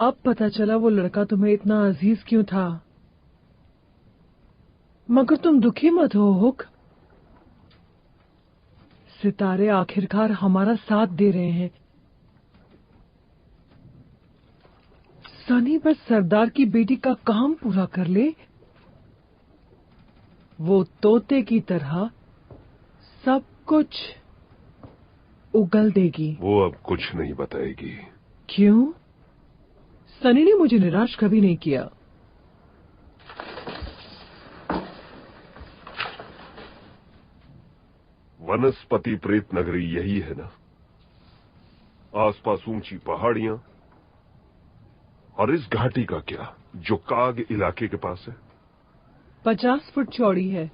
अब पता चला वो लड़का तुम्हें इतना अजीज क्यों था। मगर तुम दुखी मत हो हुक। सितारे आखिरकार हमारा साथ दे रहे हैं। सनी बस सरदार की बेटी का काम पूरा कर ले, वो तोते की तरह सब कुछ उगल देगी। वो अब कुछ नहीं बताएगी। क्यों? सनी ने मुझे निराश कभी नहीं किया। वनस्पति प्रेत नगरी यही है ना? आसपास ऊंची पहाड़ियां, और इस घाटी का क्या जो काग इलाके के पास है? 50 फुट चौड़ी है।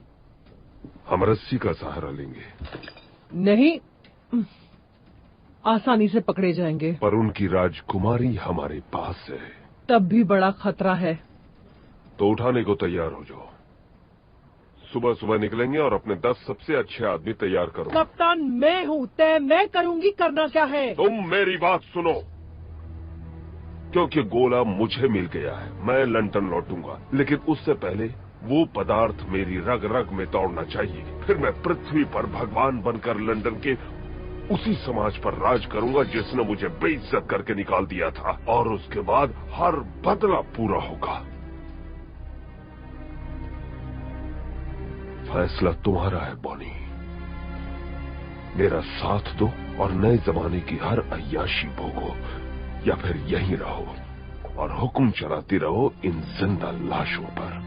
हम रस्सी का सहारा लेंगे। नहीं, आसानी से पकड़े जाएंगे। पर उनकी राजकुमारी हमारे पास है। तब भी बड़ा खतरा है। तो उठाने को तैयार हो जाओ। सुबह सुबह निकलेंगे और अपने 10 सबसे अच्छे आदमी तैयार करो। कप्तान मैं हूँ, तय मैं करूंगी। करना क्या है? तुम मेरी बात सुनो। क्योंकि गोला मुझे मिल गया है, मैं लंदन लौटूंगा, लेकिन उससे पहले वो पदार्थ मेरी रग रग में दौड़ना चाहिए। फिर मैं पृथ्वी पर भगवान बनकर लंदन के उसी समाज पर राज करूंगा जिसने मुझे बेइज्जत करके निकाल दिया था, और उसके बाद हर बदला पूरा होगा। फैसला तुम्हारा है बॉनी। मेरा साथ दो और नए जमाने की हर अय्याशी भोगो, या फिर यहीं रहो और हुक्म चलाती रहो इन जिंदा लाशों पर।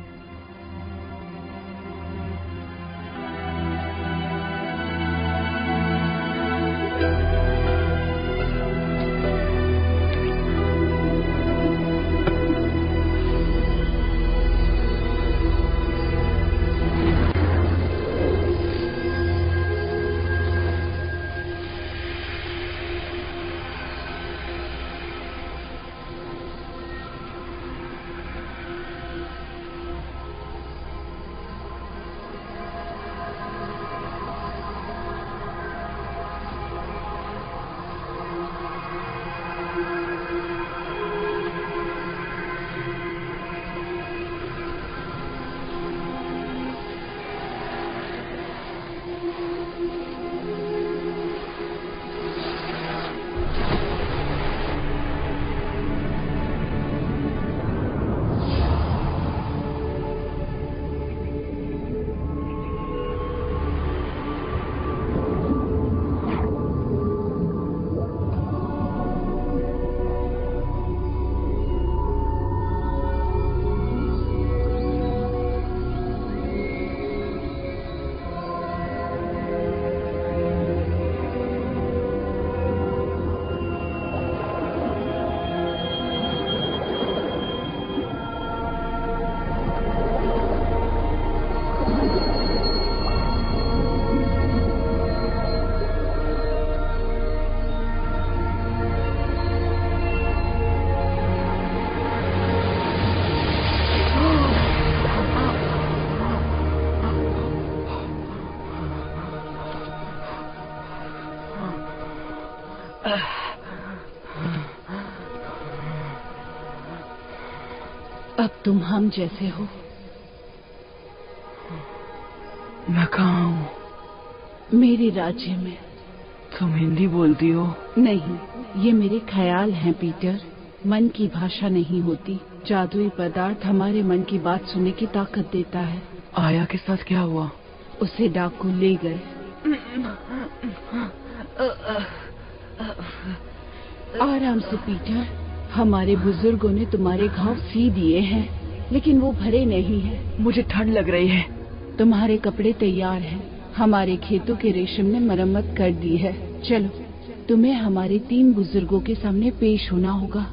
अब तुम हम जैसे हो। मैं कहाँ हूँ? मेरे राज्य में। तुम हिंदी बोलती हो? नहीं, ये मेरे ख्याल हैं पीटर। मन की भाषा नहीं होती। जादुई पदार्थ हमारे मन की बात सुनने की ताकत देता है। आया के साथ क्या हुआ? उसे डाकू ले गए। आराम से पीटर, हमारे बुजुर्गों ने तुम्हारे घाव सी दिए हैं, लेकिन वो भरे नहीं हैं। मुझे ठंड लग रही है। तुम्हारे कपड़े तैयार हैं। हमारे खेतों के रेशम ने मरम्मत कर दी है। चलो, तुम्हें हमारे 3 बुजुर्गों के सामने पेश होना होगा।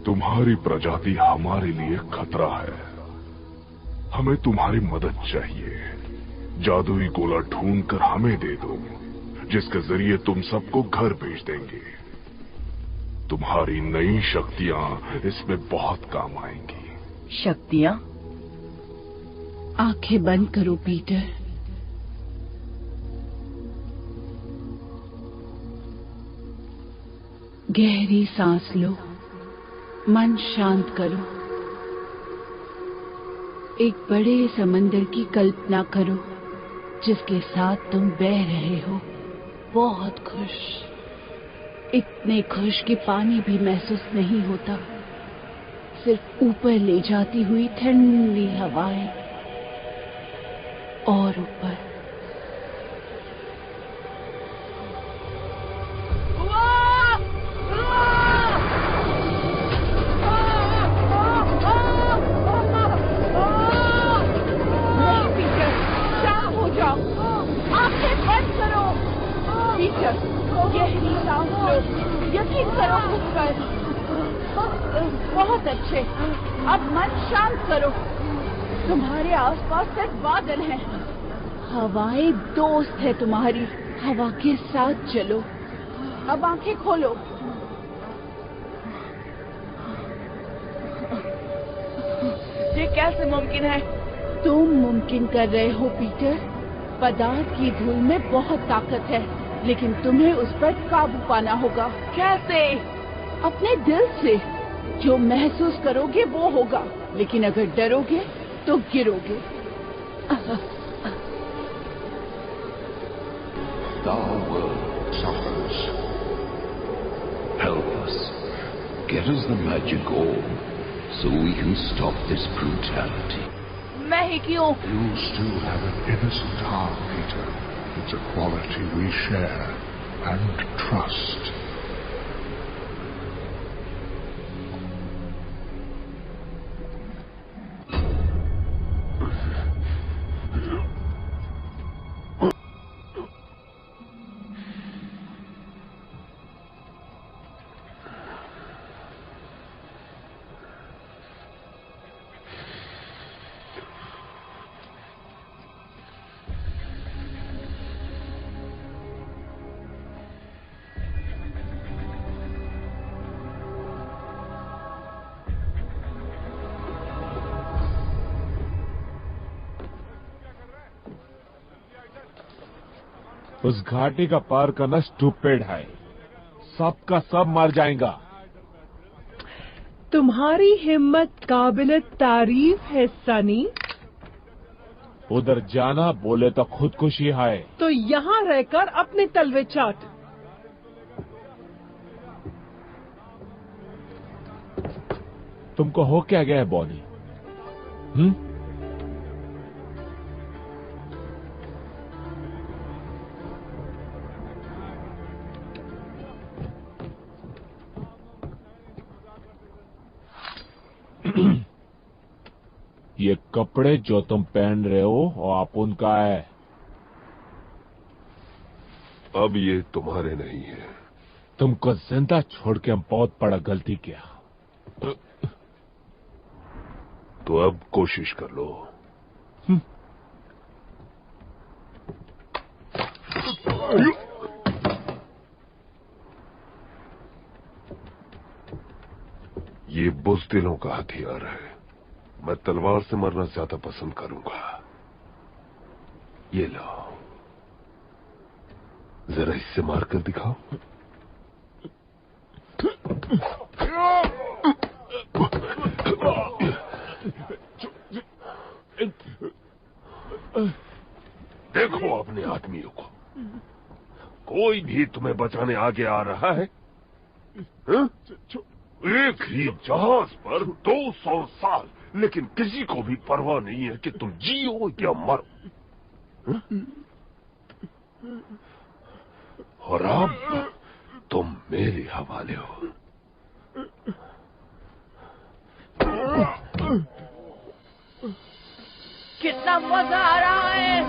तुम्हारी प्रजाति हमारे लिए खतरा है। हमें तुम्हारी मदद चाहिए। जादुई गोला ढूंढकर हमें दे दो, जिसके जरिए तुम सबको घर भेज देंगे। तुम्हारी नई शक्तियां इसमें बहुत काम आएंगी। शक्तियाँ? आंखें बंद करो पीटर। गहरी सांस लो, मन शांत करो। एक बड़े समंदर की कल्पना करो जिसके साथ तुम बह रहे हो, बहुत खुश, इतने खुश कि पानी भी महसूस नहीं होता, सिर्फ ऊपर ले जाती हुई ठंडी हवाएं और ऊपर। गहरी सांस लो, यकीन करो खुद पर। बहुत अच्छे, अब मन शांत करो। तुम्हारे आसपास सिर्फ बादल हैं। हवाएं दोस्त है तुम्हारी, हवा के साथ चलो। अब आंखें खोलो। ये कैसे मुमकिन है? तुम मुमकिन कर रहे हो पीटर। पदार्थ की धूल में बहुत ताकत है, लेकिन तुम्हें उस पर काबू पाना होगा। कैसे? अपने दिल से। जो महसूस करोगे वो होगा, लेकिन अगर डरोगे तो गिरोगे। The world suffers. Help us. Get us the magic orb so we can stop this brutality. मैं ही क्यों? You still have an innocent heart, Peter. It's a quality we share and trust. उस घाटी का पार करना स्टूपिड है, सबका सब मर जाएगा। तुम्हारी हिम्मत काबिल तारीफ है सनी। उधर जाना बोले तो खुदकुशी है। तो यहाँ रहकर अपने तलवे चाट। तुमको हो क्या गया है बॉनी? ये कपड़े जो तुम पहन रहे हो वो आप उनका है। अब ये तुम्हारे नहीं है। तुमको जिंदा छोड़ के हम बहुत बड़ा गलती किया। तो अब कोशिश कर लो। ये बुज़दिलों का हथियार है। मैं तलवार से मरना ज्यादा पसंद करूंगा। ये लो, जरा इससे मारकर दिखाओ। देखो अपने आदमियों को, कोई भी तुम्हें बचाने आगे आ रहा है? हा? एक ही जहाज पर 200 साल, लेकिन किसी को भी परवाह नहीं है कि तुम जियो या मरो। और अब तुम मेरे हवाले हो। कितना मजा आ रहा है।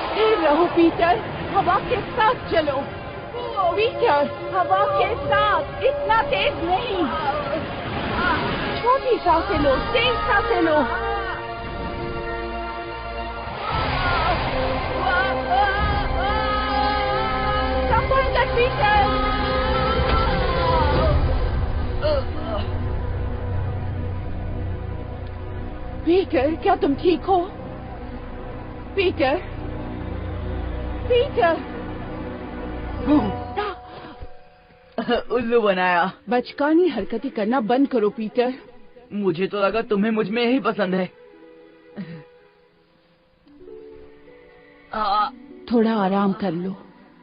स्थिर रहो पीटर, हवा के साथ चलो। पीटर, हवा के साथ, इतना तेज नहीं। छोटी सांसें लो, तेज सांसें लो। संभल कर पीटर। पीटर, क्या तुम ठीक हो? पीटर, पीटर, उल्लू बनाया। बचकानी हरकतें करना बंद करो पीटर। मुझे तो लगा तुम्हें मुझ में यही पसंद है। थोड़ा आराम कर लो,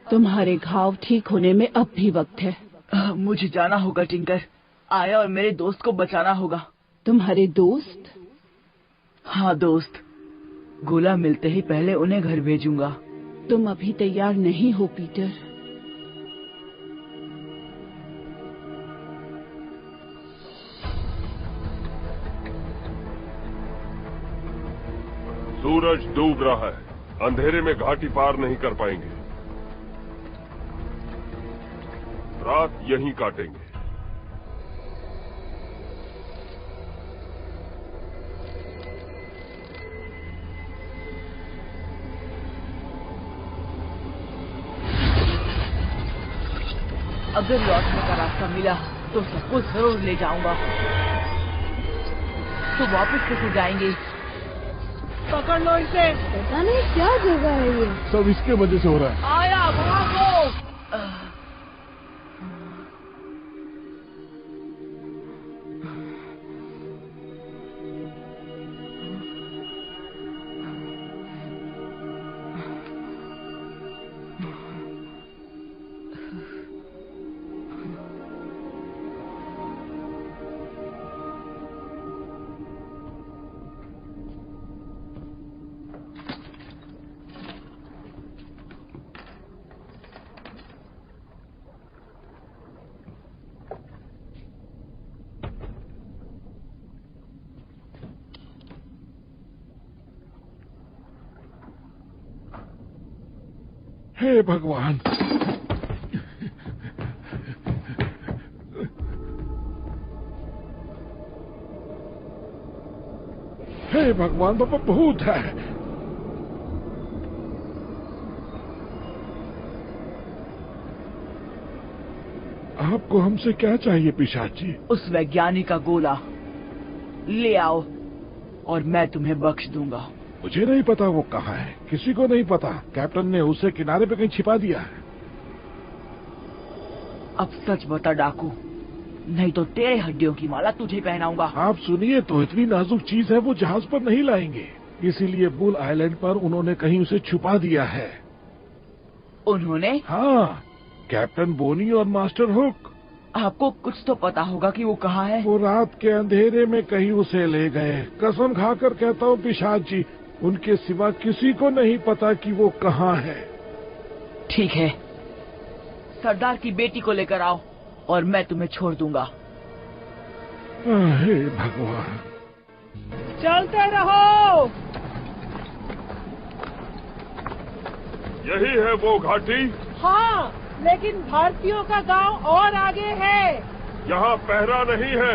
तुम्हारे घाव ठीक होने में अब भी वक्त है। मुझे जाना होगा टिंकर। आया और मेरे दोस्त को बचाना होगा। तुम्हारे दोस्त? हाँ दोस्त, गोला मिलते ही पहले उन्हें घर भेजूंगा। तुम अभी तैयार नहीं हो पीटर। सूरज डूब रहा है, अंधेरे में घाटी पार नहीं कर पाएंगे। रात यहीं काटेंगे। अगर लौटने का रास्ता मिला तो सबको जरूर ले जाऊंगा। तो वापस कैसे जाएंगे? पकड़ लो इसे। पता नहीं क्या जगह है ये। सब इसके वजह से हो रहा है। आया भागो। हे भगवान, हे भगवान, बाबा भूत है। आपको हमसे क्या चाहिए पिशाच जी? उस वैज्ञानिक का गोला ले आओ और मैं तुम्हें बख्श दूंगा। मुझे नहीं पता वो कहाँ है, किसी को नहीं पता। कैप्टन ने उसे किनारे पे कहीं छिपा दिया है। अब सच बता डाकू, नहीं तो तेरे हड्डियों की माला तुझे पहनाऊंगा। आप सुनिए तो, इतनी नाजुक चीज है वो जहाज पर नहीं लाएंगे, इसीलिए बुल आइलैंड पर उन्होंने कहीं उसे छुपा दिया है। उन्होंने? हाँ, कैप्टन बोनी और मास्टर हुक। आपको कुछ तो पता होगा कि वो कहाँ है। वो रात के अंधेरे में कहीं उसे ले गए। कसम खाकर कहता हूँ पिशाच जी, उनके सिवा किसी को नहीं पता कि वो कहाँ है। ठीक है, सरदार की बेटी को लेकर आओ और मैं तुम्हें छोड़ दूंगा। हे भगवान, चलते रहो। यही है वो घाटी? हाँ, लेकिन भारतीयों का गांव और आगे है। यहाँ पहरा नहीं है,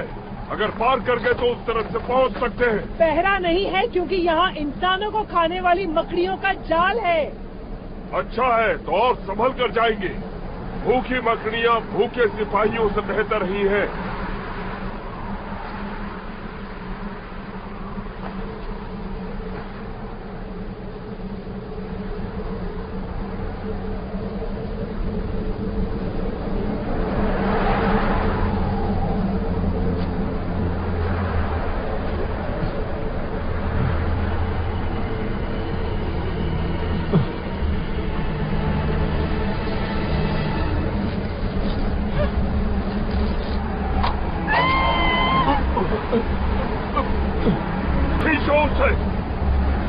अगर पार कर गए तो उस तरफ से पहुँच सकते हैं। पहरा नहीं है क्योंकि यहाँ इंसानों को खाने वाली मकड़ियों का जाल है। अच्छा है तो और संभल कर जाएंगे। भूखी मकड़ियाँ भूखे सिपाहियों से बेहतर ही हैं।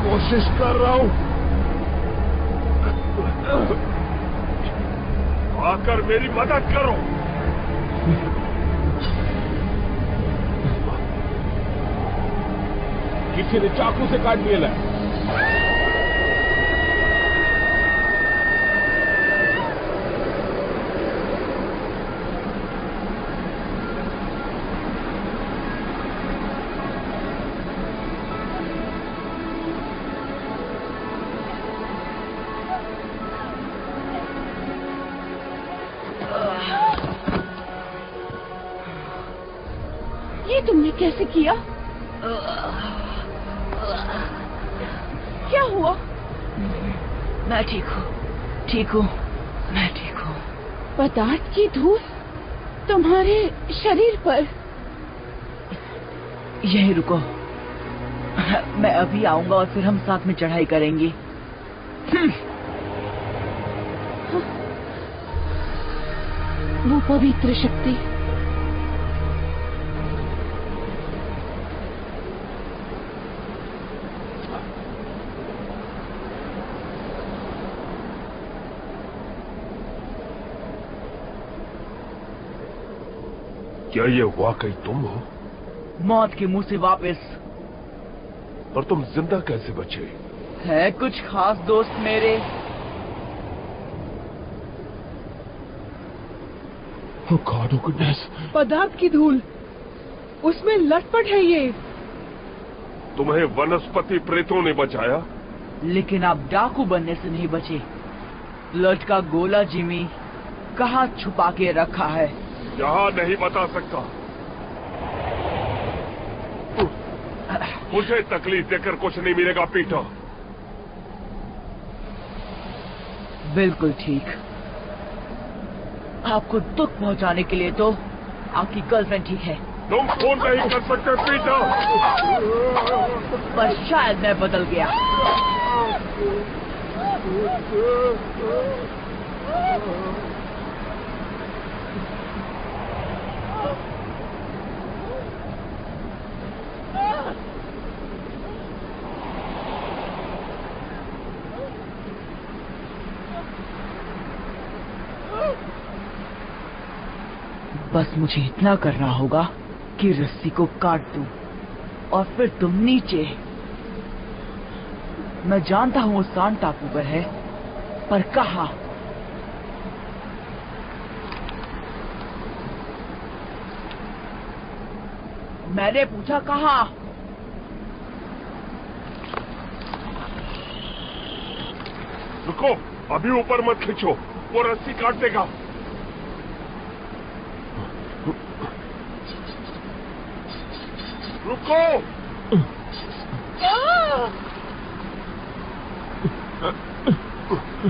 कोशिश कर रहा हूँ। आकर मेरी मदद करो। किसी ने चाकू से काट दिया है। ये तुमने कैसे किया? क्या हुआ? मैं ठीक हूँ। ठीक हूँ, मैं ठीक हूँ। पदार्थ की धूल तुम्हारे शरीर पर? यहीं रुको, मैं अभी आऊंगा और फिर हम साथ में चढ़ाई करेंगे। वो पवित्र शक्ति। क्या ये वाकई तुम हो? मौत के मुंह से वापस। और तुम जिंदा कैसे बचे? है कुछ खास दोस्त मेरे। Oh God, oh goodness. पदार्थ की धूल, उसमें लटपट है ये। तुम्हें वनस्पति प्रेतों ने बचाया, लेकिन आप डाकू बनने से नहीं बचे। ब्लड का गोला जिमी कहाँ छुपा के रखा है? यहाँ नहीं बता सकता। मुझे तकलीफ देकर कुछ नहीं मिलेगा पीटर। बिल्कुल ठीक। आपको दुख पहुंचाने के लिए तो आपकी गर्लफ्रेंड ठीक है। तुम फोन नहीं कर सकते पीटर। पर शायद मैं बदल गया। बस मुझे इतना करना होगा कि रस्सी को काट दूं और फिर तुम नीचे। मैं जानता हूं वो सांड टापू पर है, पर कहां? मैंने पूछा कहां? रुको, अभी ऊपर मत खींचो, वो रस्सी काट देगा। रुको।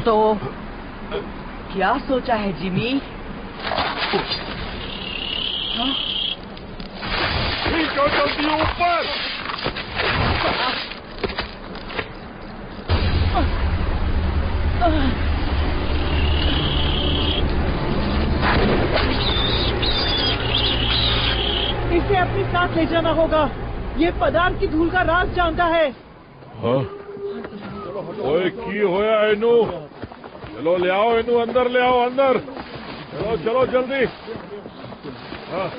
तो क्या सोचा है जिमी? खींचो जल्दी ऊपर। इसे अपने साथ ले जाना होगा। ये पदार्थ की धूल का राज जानता है। हाँ? ओए की होया इनू? चलो ले आओ इनू, अंदर ले आओ, अंदर। चलो चलो जल्दी। हाँ।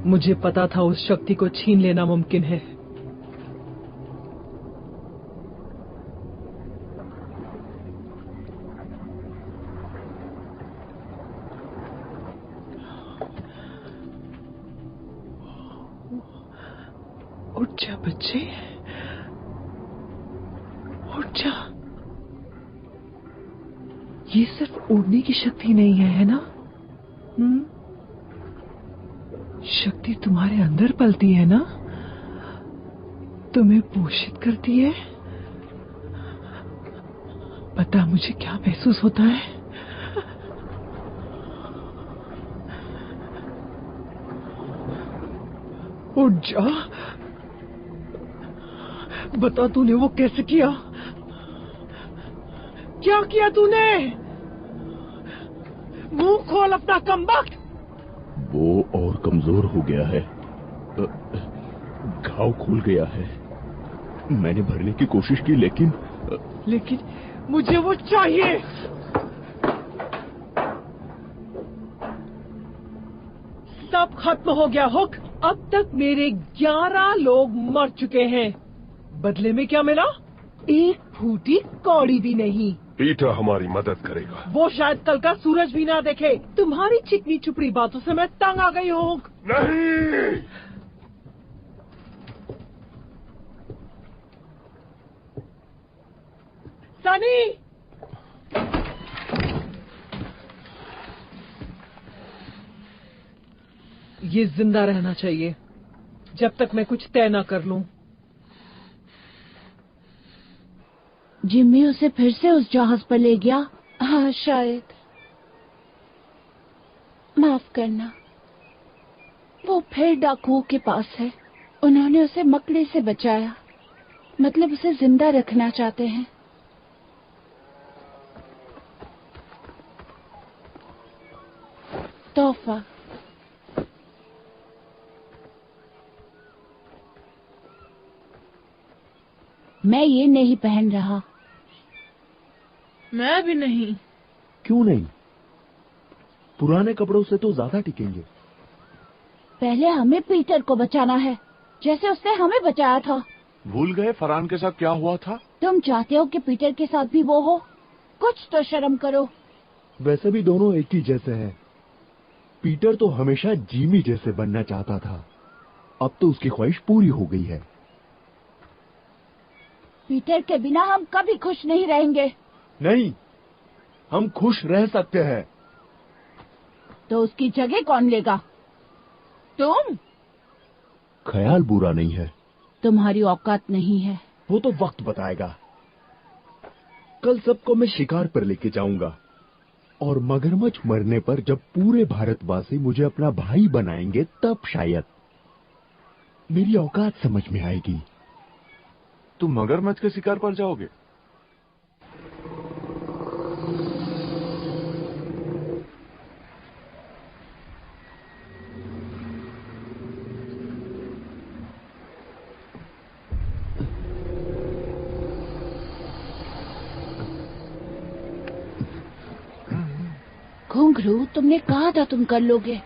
मुझे पता था उस शक्ति को छीन लेना मुमकिन है। उठ जा बच्चे, उठ जा। ये सिर्फ उड़ने की शक्ति नहीं है ना? शक्ति तुम्हारे अंदर पलती है ना? तुम्हें पोषित करती है। पता मुझे क्या महसूस होता है? उठ जा, बता तूने वो कैसे किया? क्या किया तूने? मुंह खोल अपना कमबख्त। वो और कमजोर हो गया है, घाव खुल गया है। मैंने भरने की कोशिश की लेकिन मुझे वो चाहिए। सब खत्म हो गया हुक। अब तक मेरे 11 लोग मर चुके हैं। बदले में क्या मिला? एक फूटी कौड़ी भी नहीं। पीटर हमारी मदद करेगा। वो शायद कल का सूरज भी ना देखे। तुम्हारी चिकनी चुपड़ी बातों से मैं तंग आ गई हूँ। नहीं, सनी, ये जिंदा रहना चाहिए जब तक मैं कुछ तय ना कर लूं। जिम्मी उसे फिर से उस जहाज पर ले गया? हाँ शायद। माफ करना, वो फिर डाकुओं के पास है। उन्होंने उसे मकड़ी से बचाया, मतलब उसे जिंदा रखना चाहते हैं। तोहफा। मैं ये नहीं पहन रहा। मैं भी नहीं। क्यों नहीं? पुराने कपड़ों से तो ज्यादा टिकेंगे। पहले हमें पीटर को बचाना है, जैसे उसने हमें बचाया था। भूल गए फरहान के साथ क्या हुआ था? तुम चाहते हो कि पीटर के साथ भी वो हो? कुछ तो शर्म करो। वैसे भी दोनों एक ही जैसे हैं। पीटर तो हमेशा जिमी जैसे बनना चाहता था, अब तो उसकी ख्वाहिश पूरी हो गई है। पीटर के बिना हम कभी खुश नहीं रहेंगे। नहीं, हम खुश रह सकते हैं। तो उसकी जगह कौन लेगा? तुम? ख्याल बुरा नहीं है। तुम्हारी औकात नहीं है। वो तो वक्त बताएगा। कल सबको मैं शिकार पर लेके जाऊंगा, और मगरमच्छ मरने पर जब पूरे भारतवासी मुझे अपना भाई बनाएंगे, तब शायद मेरी औकात समझ में आएगी। तुम मगरमच्छ के शिकार पर जाओगे? घुंघरू, तुमने कहा था तुम कर लोगे।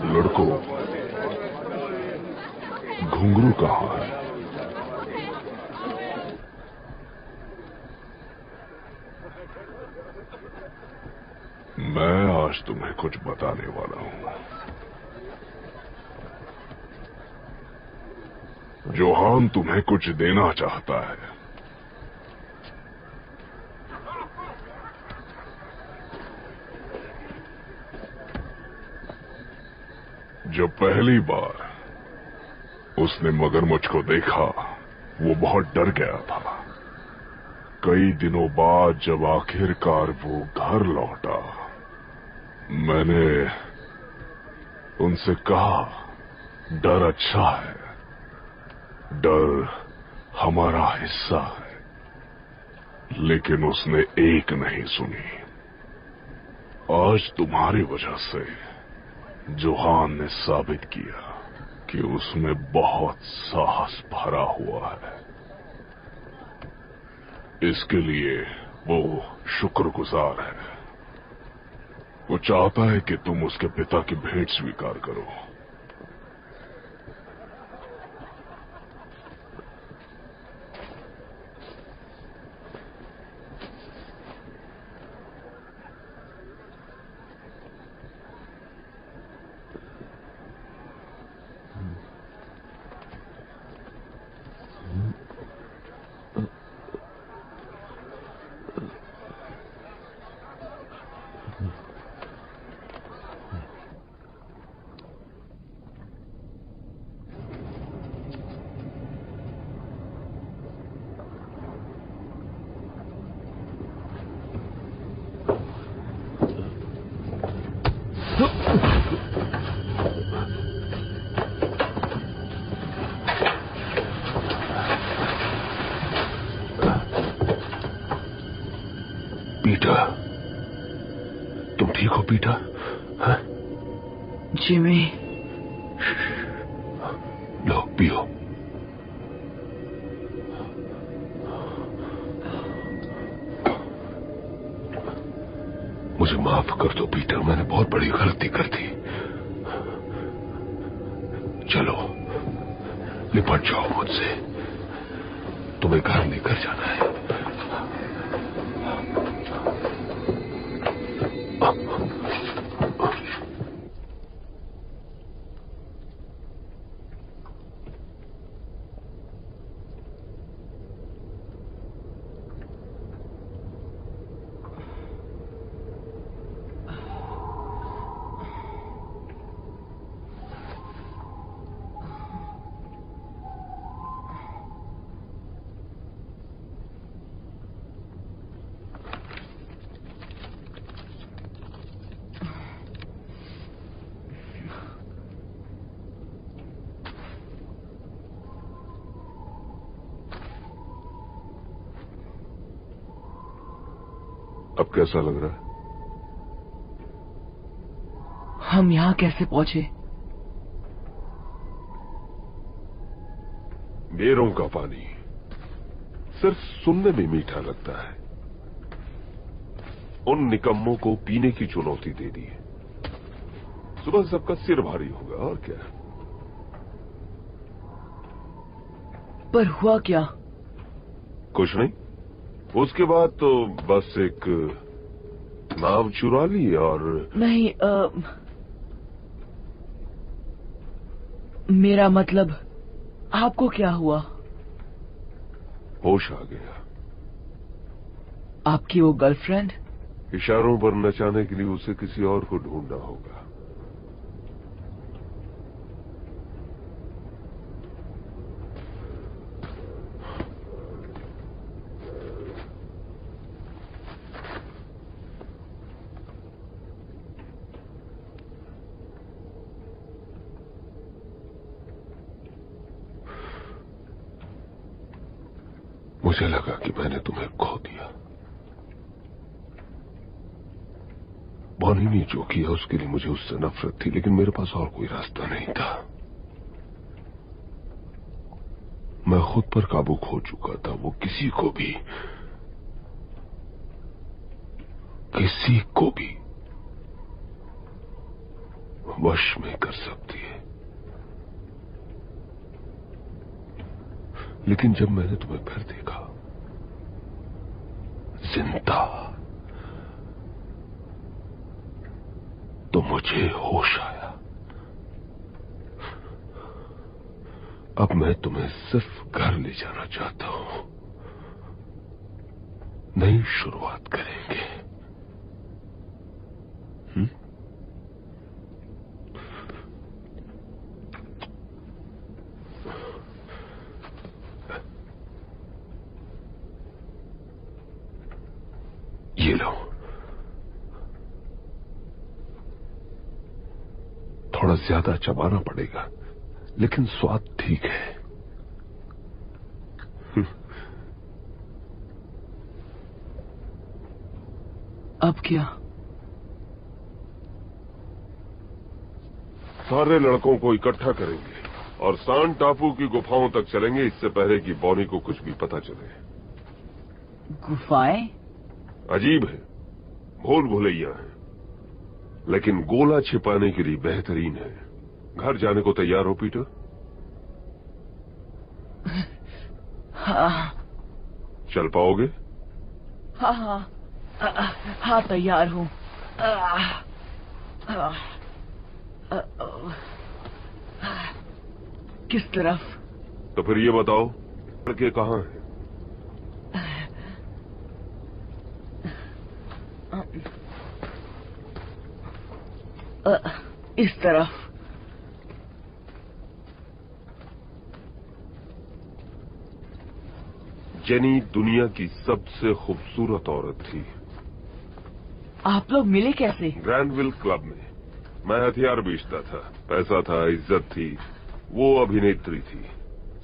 लड़कों, घुंघरू कहाँ है? मैं आज तुम्हें कुछ बताने वाला हूं। जोहान तुम्हें कुछ देना चाहता है। जब पहली बार उसने मगरमच्छ को देखा, वो बहुत डर गया था। कई दिनों बाद जब आखिरकार वो घर लौटा, मैंने उनसे कहा, डर अच्छा है, डर हमारा हिस्सा है। लेकिन उसने एक नहीं सुनी। आज तुम्हारी वजह से जोहान ने साबित किया कि उसमें बहुत साहस भरा हुआ है। इसके लिए वो शुक्रगुजार है। वो चाहता है कि तुम उसके पिता की भेंट स्वीकार करो। पीटर, तुम ठीक हो पीटर? हाँ? जिमी, लो पियो। मुझे माफ कर दो पीटर, मैंने बहुत बड़ी गलती कर दी। चलो निपट जाओ मुझसे, तुम्हें घर लेकर जाना है। अब कैसा लग रहा है? हम यहाँ कैसे पहुंचे? बेरों का पानी सिर्फ सुनने में मीठा लगता है। उन निकम्मों को पीने की चुनौती दे दी। सुबह सबका सिर भारी होगा और क्या। पर हुआ क्या? कुछ नहीं। उसके बाद तो बस एक नाव चुरा ली और नहीं, मेरा मतलब आपको क्या हुआ? होश आ गया। आपकी वो गर्लफ्रेंड? इशारों पर नचाने के लिए उसे किसी और को ढूंढना होगा। मुझे लगा कि मैंने तुम्हें खो दिया। बॉनी ने जो किया उसके लिए मुझे उससे नफरत थी, लेकिन मेरे पास और कोई रास्ता नहीं था। मैं खुद पर काबू खो चुका था। वो किसी को भी वश में कर सकती है। लेकिन जब मैंने तुम्हें फिर देखा जिंदा, तो मुझे होश आया। अब मैं तुम्हें सिर्फ घर ले जाना चाहता हूं। नई शुरुआत करेंगे। लो। थोड़ा ज्यादा चबाना पड़ेगा, लेकिन स्वाद ठीक है। अब क्या? सारे लड़कों को इकट्ठा करेंगे और सान टापू की गुफाओं तक चलेंगे, इससे पहले कि बॉनी को कुछ भी पता चले। गुफाएं? अजीब है, भूल भुलैया है, लेकिन गोला छिपाने के लिए बेहतरीन है। घर जाने को तैयार हो पीटर? हाँ। चल पाओगे? हाँ हाँ हाँ, तैयार हूँ। किस तरफ? तो फिर ये बताओ, लड़के कहाँ हैं? इस तरफ। जेनी दुनिया की सबसे खूबसूरत औरत थी। आप लोग मिले कैसे? ग्रैंडविल क्लब में। मैं हथियार बेचता था, पैसा था, इज्जत थी। वो अभिनेत्री थी,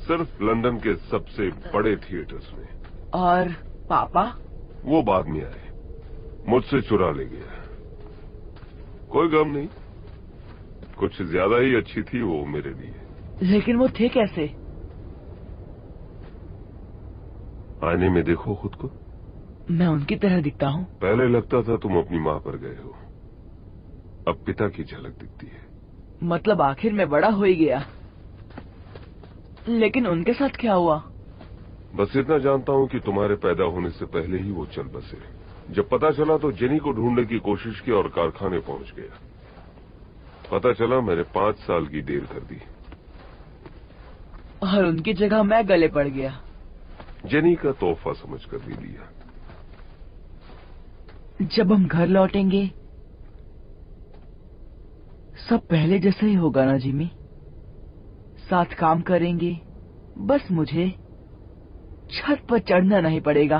सिर्फ लंदन के सबसे बड़े थिएटर्स में। और पापा? वो बाद में आए, मुझसे चुरा ले गया। कोई गम नहीं, कुछ ज्यादा ही अच्छी थी वो मेरे लिए। लेकिन वो थे कैसे? आईने में देखो खुद को। मैं उनकी तरह दिखता हूँ? पहले लगता था तुम अपनी माँ पर गए हो, अब पिता की झलक दिखती है। मतलब आखिर में बड़ा हो ही गया। लेकिन उनके साथ क्या हुआ? बस इतना जानता हूँ कि तुम्हारे पैदा होने से पहले ही वो चल बसे। जब पता चला तो जेनी को ढूंढने की कोशिश की और कारखाने पहुंच गया। पता चला मैंने 5 साल की देर कर दी। और उनकी जगह मैं गले पड़ गया। जेनी का तोहफा समझकर भी लिया। जब हम घर लौटेंगे सब पहले जैसा ही होगा ना जिमी? साथ काम करेंगे, बस मुझे छत पर चढ़ना नहीं पड़ेगा,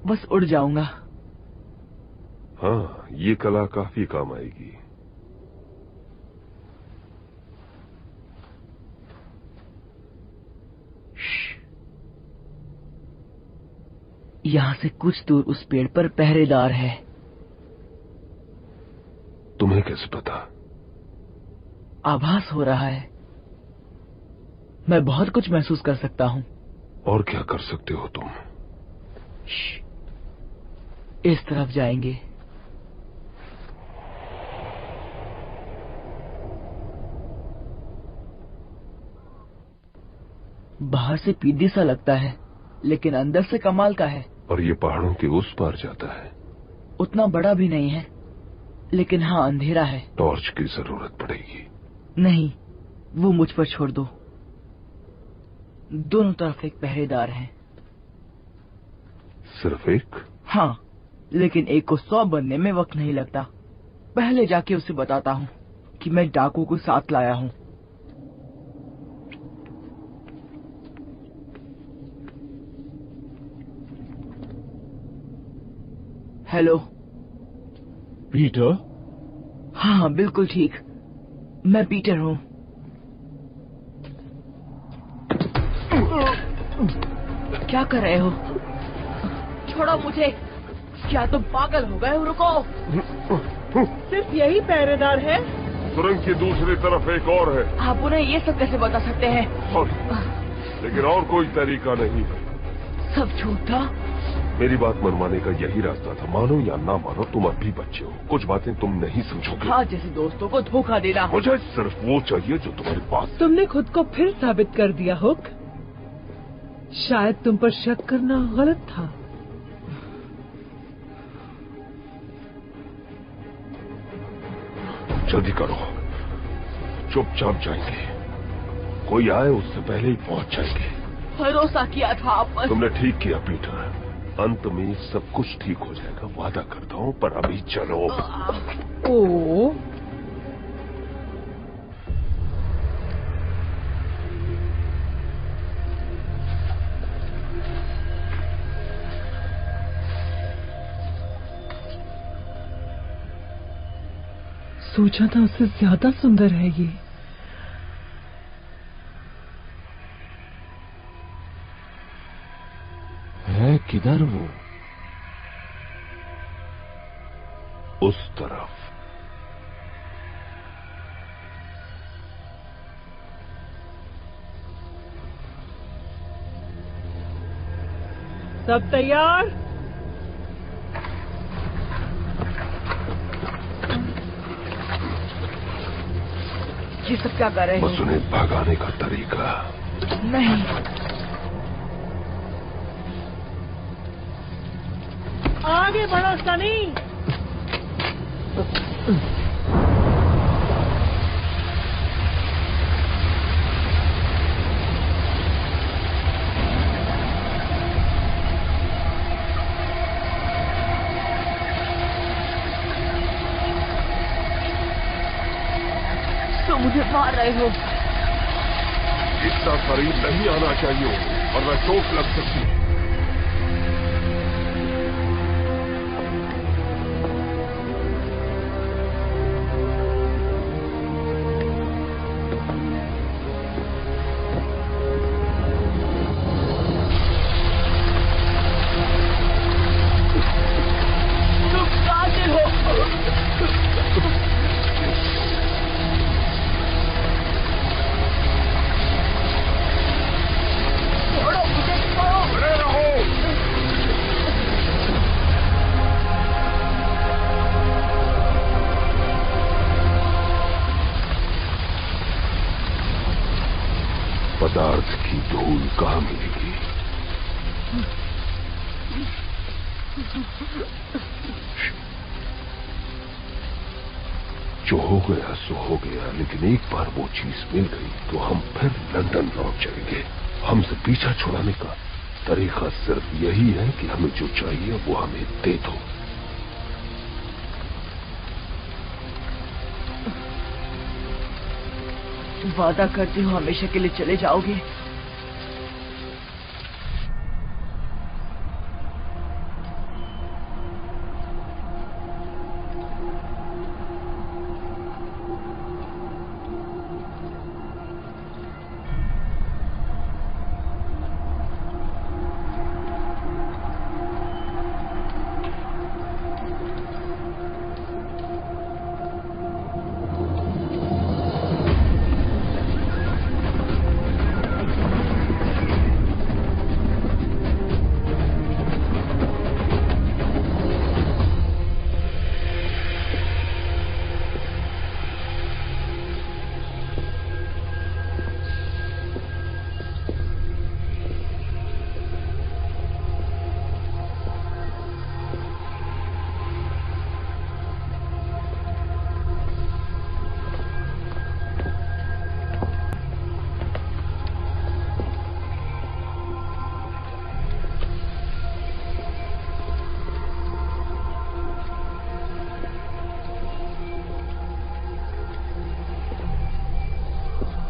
बस उड़ जाऊंगा। हाँ, ये कला काफी काम आएगी। यहाँ से कुछ दूर उस पेड़ पर पहरेदार है। तुम्हें कैसे पता? आभास हो रहा है। मैं बहुत कुछ महसूस कर सकता हूँ। और क्या कर सकते हो तुम? इस तरफ जाएंगे। बाहर से पीदी सा लगता है, लेकिन अंदर से कमाल का है। और ये पहाड़ों के उस पार जाता है। उतना बड़ा भी नहीं है, लेकिन हाँ अंधेरा है। टॉर्च की जरूरत पड़ेगी। नहीं, वो मुझ पर छोड़ दो। दोनों तरफ एक पहरेदार है। सिर्फ एक? हाँ, लेकिन एक को 100 बनने में वक्त नहीं लगता। पहले जाके उसे बताता हूँ कि मैं डाकू को साथ लाया हूँ। Hello Peter? हाँ बिल्कुल ठीक, मैं पीटर हूँ। क्या कर रहे हो? छोड़ो मुझे। क्या तुम पागल हो गए हो? रुको। सिर्फ यही पहरेदार है? सुरंग की दूसरी तरफ एक और है। आप उन्हें ये सब कैसे बता सकते हैं? लेकिन और कोई तरीका नहीं है। सब झूठ था। मेरी बात मनवाने का यही रास्ता था। मानो या ना मानो, तुम अब भी बच्चे हो, कुछ बातें तुम नहीं समझोगे। हाँ, जैसे दोस्तों को धोखा देना। मुझे सिर्फ वो चाहिए जो तुम्हारे पास। तुमने खुद को फिर साबित कर दिया हुक। शायद तुम पर शक करना गलत था। जल्दी करो, चुपचाप जाएंगे। कोई आए उससे पहले ही पहुंच जाएंगे। भरोसा किया था आप पर। तुमने ठीक किया पीटर, अंत में सब कुछ ठीक हो जाएगा, वादा करता हूँ। पर अभी चलो। ओ सोचा था उससे ज्यादा सुंदर है ये। है किधर वो? उस तरफ। सब तैयार? ये सब क्या कर रहे बस हो? उन्हें भगाने का तरीका। नहीं, आगे बढ़ो सनी। तो मुझे मार रहे हो। इतना करीब नहीं आना चाहिए वरना चोट लग सकती है। पदार्थ की धूल कहाँ मिलेगी? जो हो गया सो हो गया, लेकिन एक बार वो चीज मिल गई तो हम फिर लंदन लौट जाएंगे। हमसे पीछा छुड़ाने का तरीका सिर्फ यही है कि हमें जो चाहिए वो हमें दे दो। वादा करती हूँ हमेशा के लिए चले जाओगे?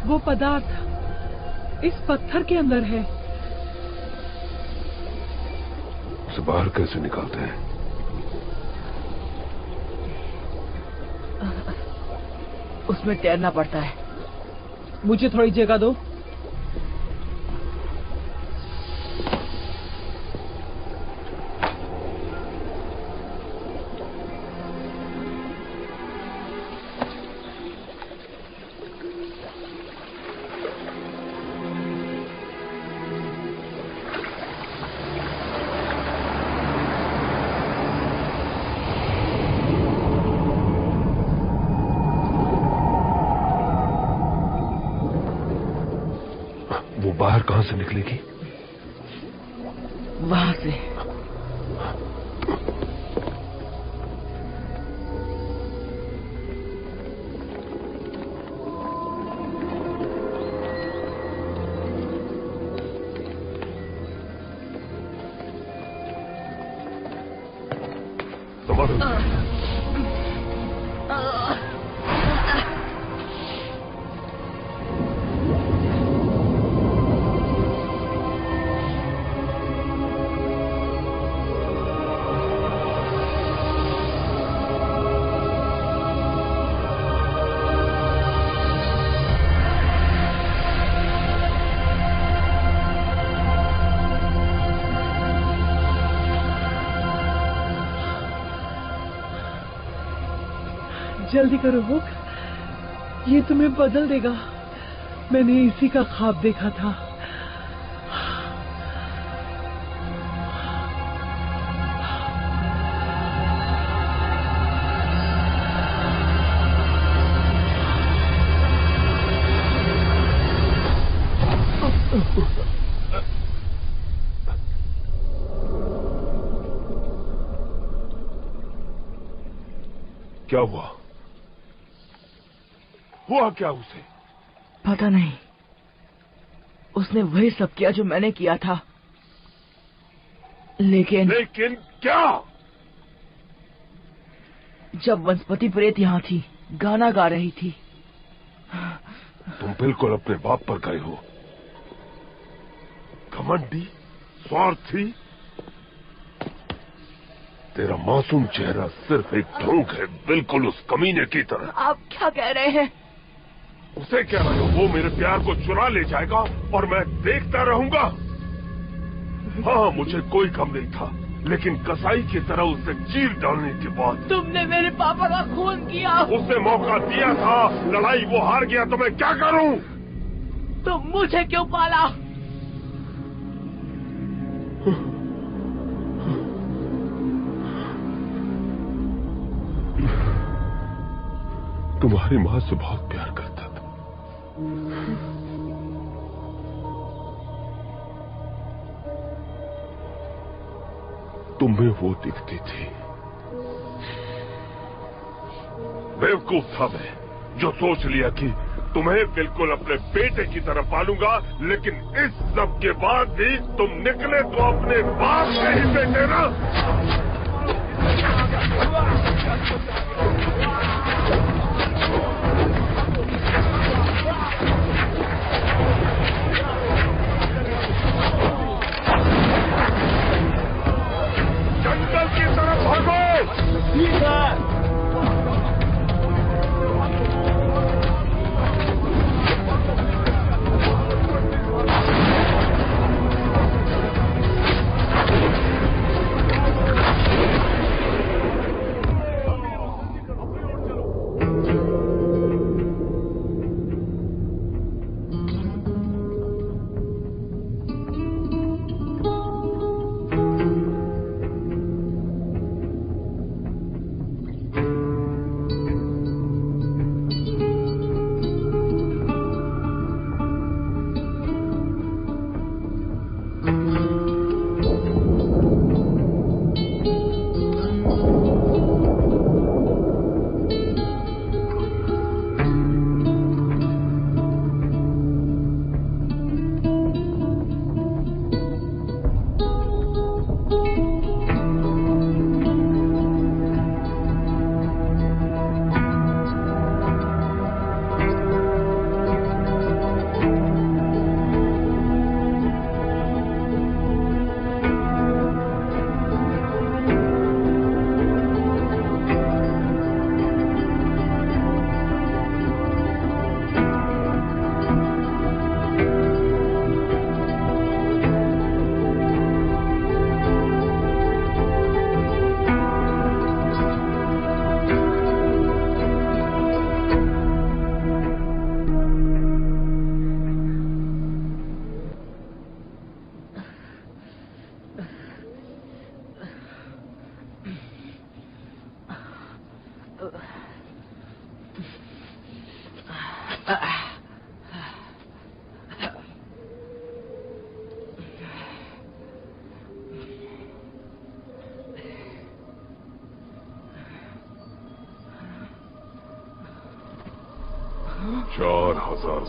वो पदार्थ इस पत्थर के अंदर है। उसे बाहर कैसे निकालते हैं? उसमें तैरना पड़ता है। मुझे थोड़ी जगह दो। वो बाहर कहां से निकलेगी? वहां से। जल्दी करो हुक, ये तुम्हें बदल देगा। मैंने इसी का ख्वाब देखा था। क्या हुआ? हुआ क्या उसे? पता नहीं, उसने वही सब किया जो मैंने किया था। लेकिन क्या? जब वनस्पति प्रेत यहाँ थी, गाना गा रही थी। तुम बिल्कुल अपने बाप पर गए हो। घमंडी, स्वार्थी। तेरा मासूम चेहरा सिर्फ एक ढोंग है, बिल्कुल उस कमीने की तरह। आप क्या कह रहे हैं? उसे कह रहे हो वो मेरे प्यार को चुरा ले जाएगा और मैं देखता रहूंगा? हाँ, मुझे कोई गम नहीं था, लेकिन कसाई की तरह उसे चीर डालने के बाद। तुमने मेरे पापा का खून किया। उसने मौका दिया था, लड़ाई वो हार गया, तो मैं क्या करूं? तुम मुझे क्यों पाला? तुम्हारी माँ से बहुत प्यार करता था। तुम्हें वो दिखती थी। बेवकूफ था मैं, जो सोच लिया कि तुम्हें बिल्कुल अपने बेटे की तरह पालूंगा, लेकिन इस सब के बाद भी तुम निकले तो अपने बाप के ही बेटे ना। जंगल की तरफ भागो। ठीक है।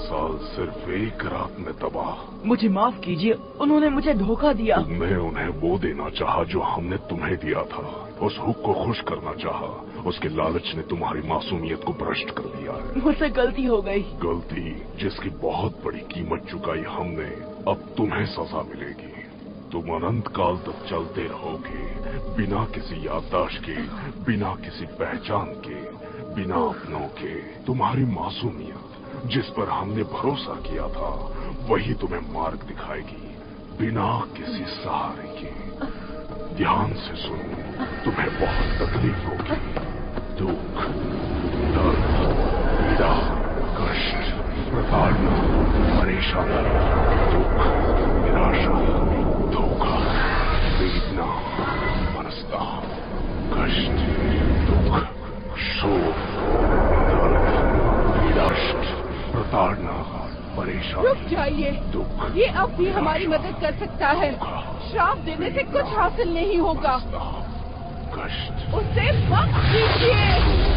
साल सिर्फ एक रात में तबाह। मुझे माफ कीजिए, उन्होंने मुझे धोखा दिया। तुमने उन्हें वो देना चाहा जो हमने तुम्हें दिया था। उस हुक को खुश करना चाहा। उसके लालच ने तुम्हारी मासूमियत को भ्रष्ट कर दिया है। मुझसे गलती हो गई। गलती जिसकी बहुत बड़ी कीमत चुकाई हमने। अब तुम्हें सजा मिलेगी। तुम अनंत काल तक चलते रहोगे, बिना किसी याददाश्त के, बिना किसी पहचान के, बिना अपनों के। तुम्हारी मासूमियत जिस पर हमने भरोसा किया था, वही तुम्हें मार्ग दिखाएगी, बिना किसी सहारे के। ध्यान से सुनो, तुम्हें बहुत तकलीफ होगी, दुख, दर्द, पीड़ा, कष्ट, प्रताड़ना, परेशानी, दुख, निराशा, धोखा, वेदना, मनस्ताप, कष्ट, दुख, शोक, दर्द, पीड़ा, प्रताड़ना, परेशानी, रुक जाइए। दुख, ये अब भी हमारी मदद कर सकता है। श्राप देने से कुछ हासिल नहीं होगा। कष्ट, उसे मत कीजिए।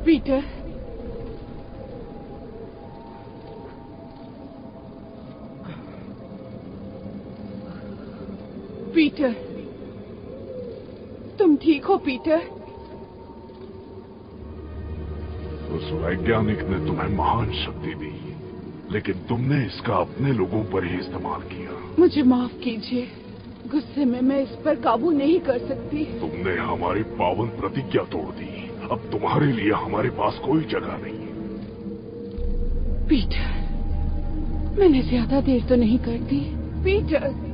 पीटर, पीटर, तुम ठीक हो पीटर? उस वैज्ञानिक ने तुम्हें महान शक्ति दी, लेकिन तुमने इसका अपने लोगों पर ही इस्तेमाल किया। मुझे माफ कीजिए, गुस्से में मैं इस पर काबू नहीं कर सकती। तुमने हमारी पावन प्रतिज्ञा तोड़ दी। अब तुम्हारे लिए हमारे पास कोई जगह नहीं। पीटर, मैंने ज्यादा देर तो नहीं कर दी। पीटर,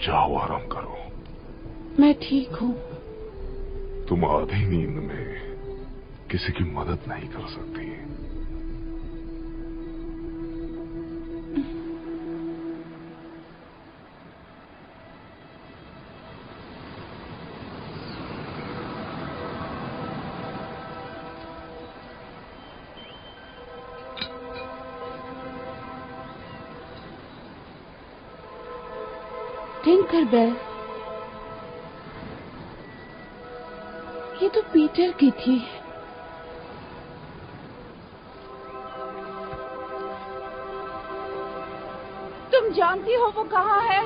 जाओ आराम करो। मैं ठीक हूँ। तुम आधी नींद में किसी की मदद नहीं कर सकती। टिंकर बेल, ये तो पीटर की थी। तुम जानती हो वो कहाँ है?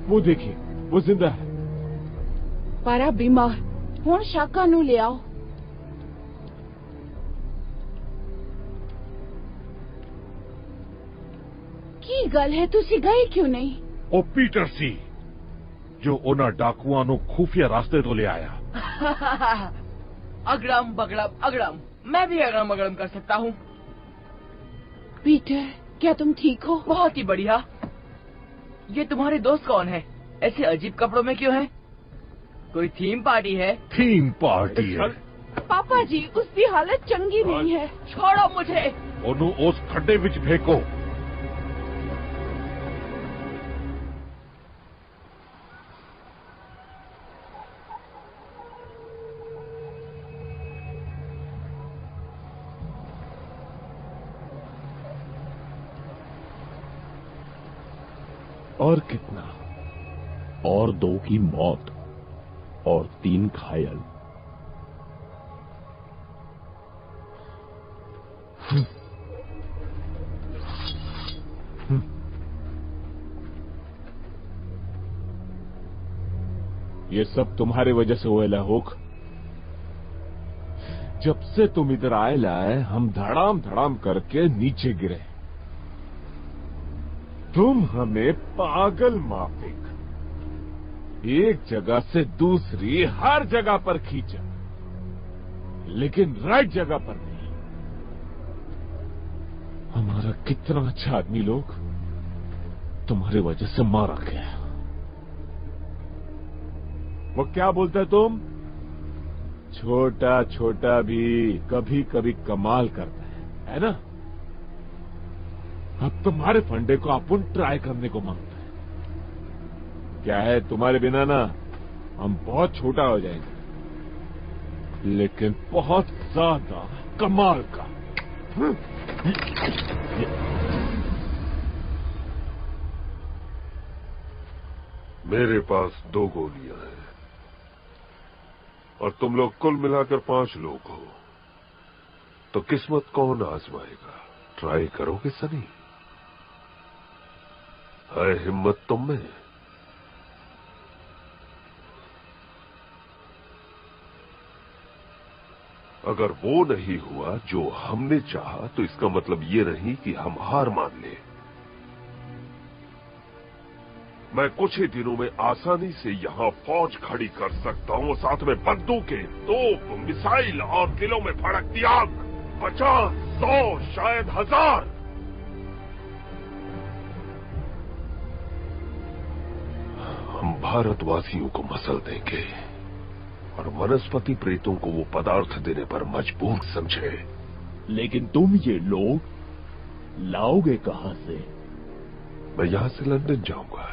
वो देखिए, वो जिंदा है। पारा बीमार, हुण शाका नू ले आओ। की गल है, तुसी गए क्यों नहीं? ओ पीटर सी, जो उन्हें डाकुआ नु खुफिया रास्ते तो ले आया। अगड़म बगड़म अगड़म, मैं भी अगड़म बगड़म कर सकता हूँ। पीटर, क्या तुम ठीक हो? बहुत ही बढ़िया। ये तुम्हारे दोस्त कौन है? ऐसे अजीब कपड़ों में क्यों हैं? कोई थीम पार्टी है? थीम पार्टी है। पापा जी, उसकी हालत चंगी नहीं है। छोड़ो मुझे। ओनू उस खड्डे विच फेंको। और कितना? और 2 की मौत और 3 घायल। ये सब तुम्हारे वजह से हुए लाहुक। जब से तुम इधर आए लाए, हम धड़ाम धड़ाम करके नीचे गिरे। तुम हमें पागल माफिक एक जगह से दूसरी हर जगह पर खींचा, लेकिन राइट जगह पर नहीं। हमारा कितना अच्छा आदमी लोग तुम्हारी वजह से मारा गया। वो क्या बोलते हो तुम? छोटा छोटा भी कभी कभी कमाल करता है ना? अब तुम्हारे फंडे को अपन ट्राई करने को मांगता है। क्या है, तुम्हारे बिना ना हम बहुत छोटा हो जाएंगे, लेकिन बहुत ज्यादा कमाल का। मेरे पास 2 गोलियां हैं और तुम लोग कुल मिलाकर 5 लोग हो, तो किस्मत कौन आजमाएगा? ट्राई करोगे सनी? है हिम्मत तुम में? अगर वो नहीं हुआ जो हमने चाहा, तो इसका मतलब ये नहीं कि हम हार मान लें। मैं कुछ ही दिनों में आसानी से यहां फौज खड़ी कर सकता हूं, साथ में बंदूकें, तोप, मिसाइल और दिलों में भड़कती आग। 50, 100, शायद 1000। हम भारतवासियों को मसल देंगे और वनस्पति प्रेतों को वो पदार्थ देने पर मजबूर समझे। लेकिन तुम ये लोग लाओगे कहां से? मैं यहां से लंदन जाऊंगा,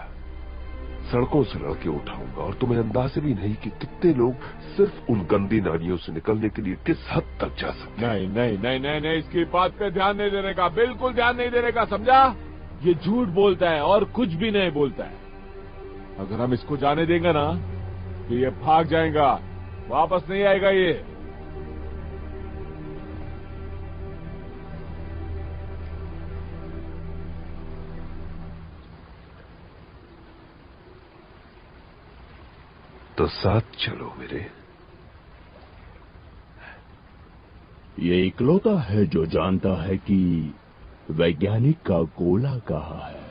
सड़कों से लड़के उठाऊंगा और तुम्हें अंदाजा भी नहीं कि कितने लोग सिर्फ उन गंदी नालियों से निकलने के लिए किस हद तक जा सकते हैं। नहीं नहीं नहीं नहीं नहीं, इसकी बात पे ध्यान नहीं देने का, बिल्कुल ध्यान नहीं देने का, समझा? ये झूठ बोलता है और कुछ भी नहीं बोलता है। अगर हम इसको जाने देंगे ना तो ये भाग जाएगा, वापस नहीं आएगा ये। तो साथ चलो मेरे। ये इकलौता है जो जानता है कि वैज्ञानिक का गोला कहाँ है,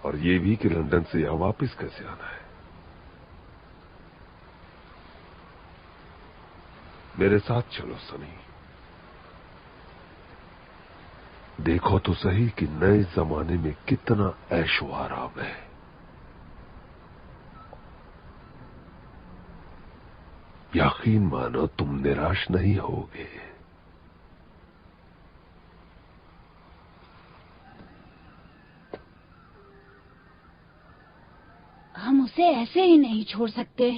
और ये भी कि लंदन से यहां वापस कैसे आना है। मेरे साथ चलो सनी। देखो तो सही कि नए जमाने में कितना ऐशो आराम है। यकीन मानो तुम निराश नहीं होगे। हम उसे ऐसे ही नहीं छोड़ सकते।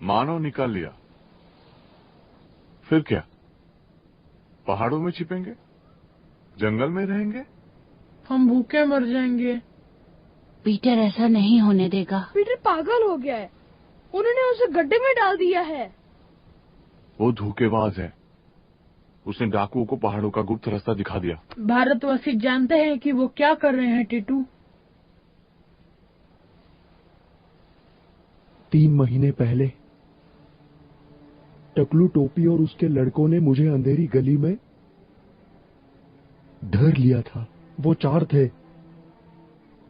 मानो निकाल लिया, फिर क्या? पहाड़ों में छिपेंगे, जंगल में रहेंगे? हम भूखे मर जाएंगे। पीटर ऐसा नहीं होने देगा। पीटर पागल हो गया है, उन्होंने उसे गड्ढे में डाल दिया है। वो धोखेबाज है, उसने डाकुओं को पहाड़ों का गुप्त रास्ता दिखा दिया। भारतवासी जानते हैं कि वो क्या कर रहे हैं टीटू। 3 महीने पहले टकलू टोपी और उसके लड़कों ने मुझे अंधेरी गली में धर लिया था। वो 4 थे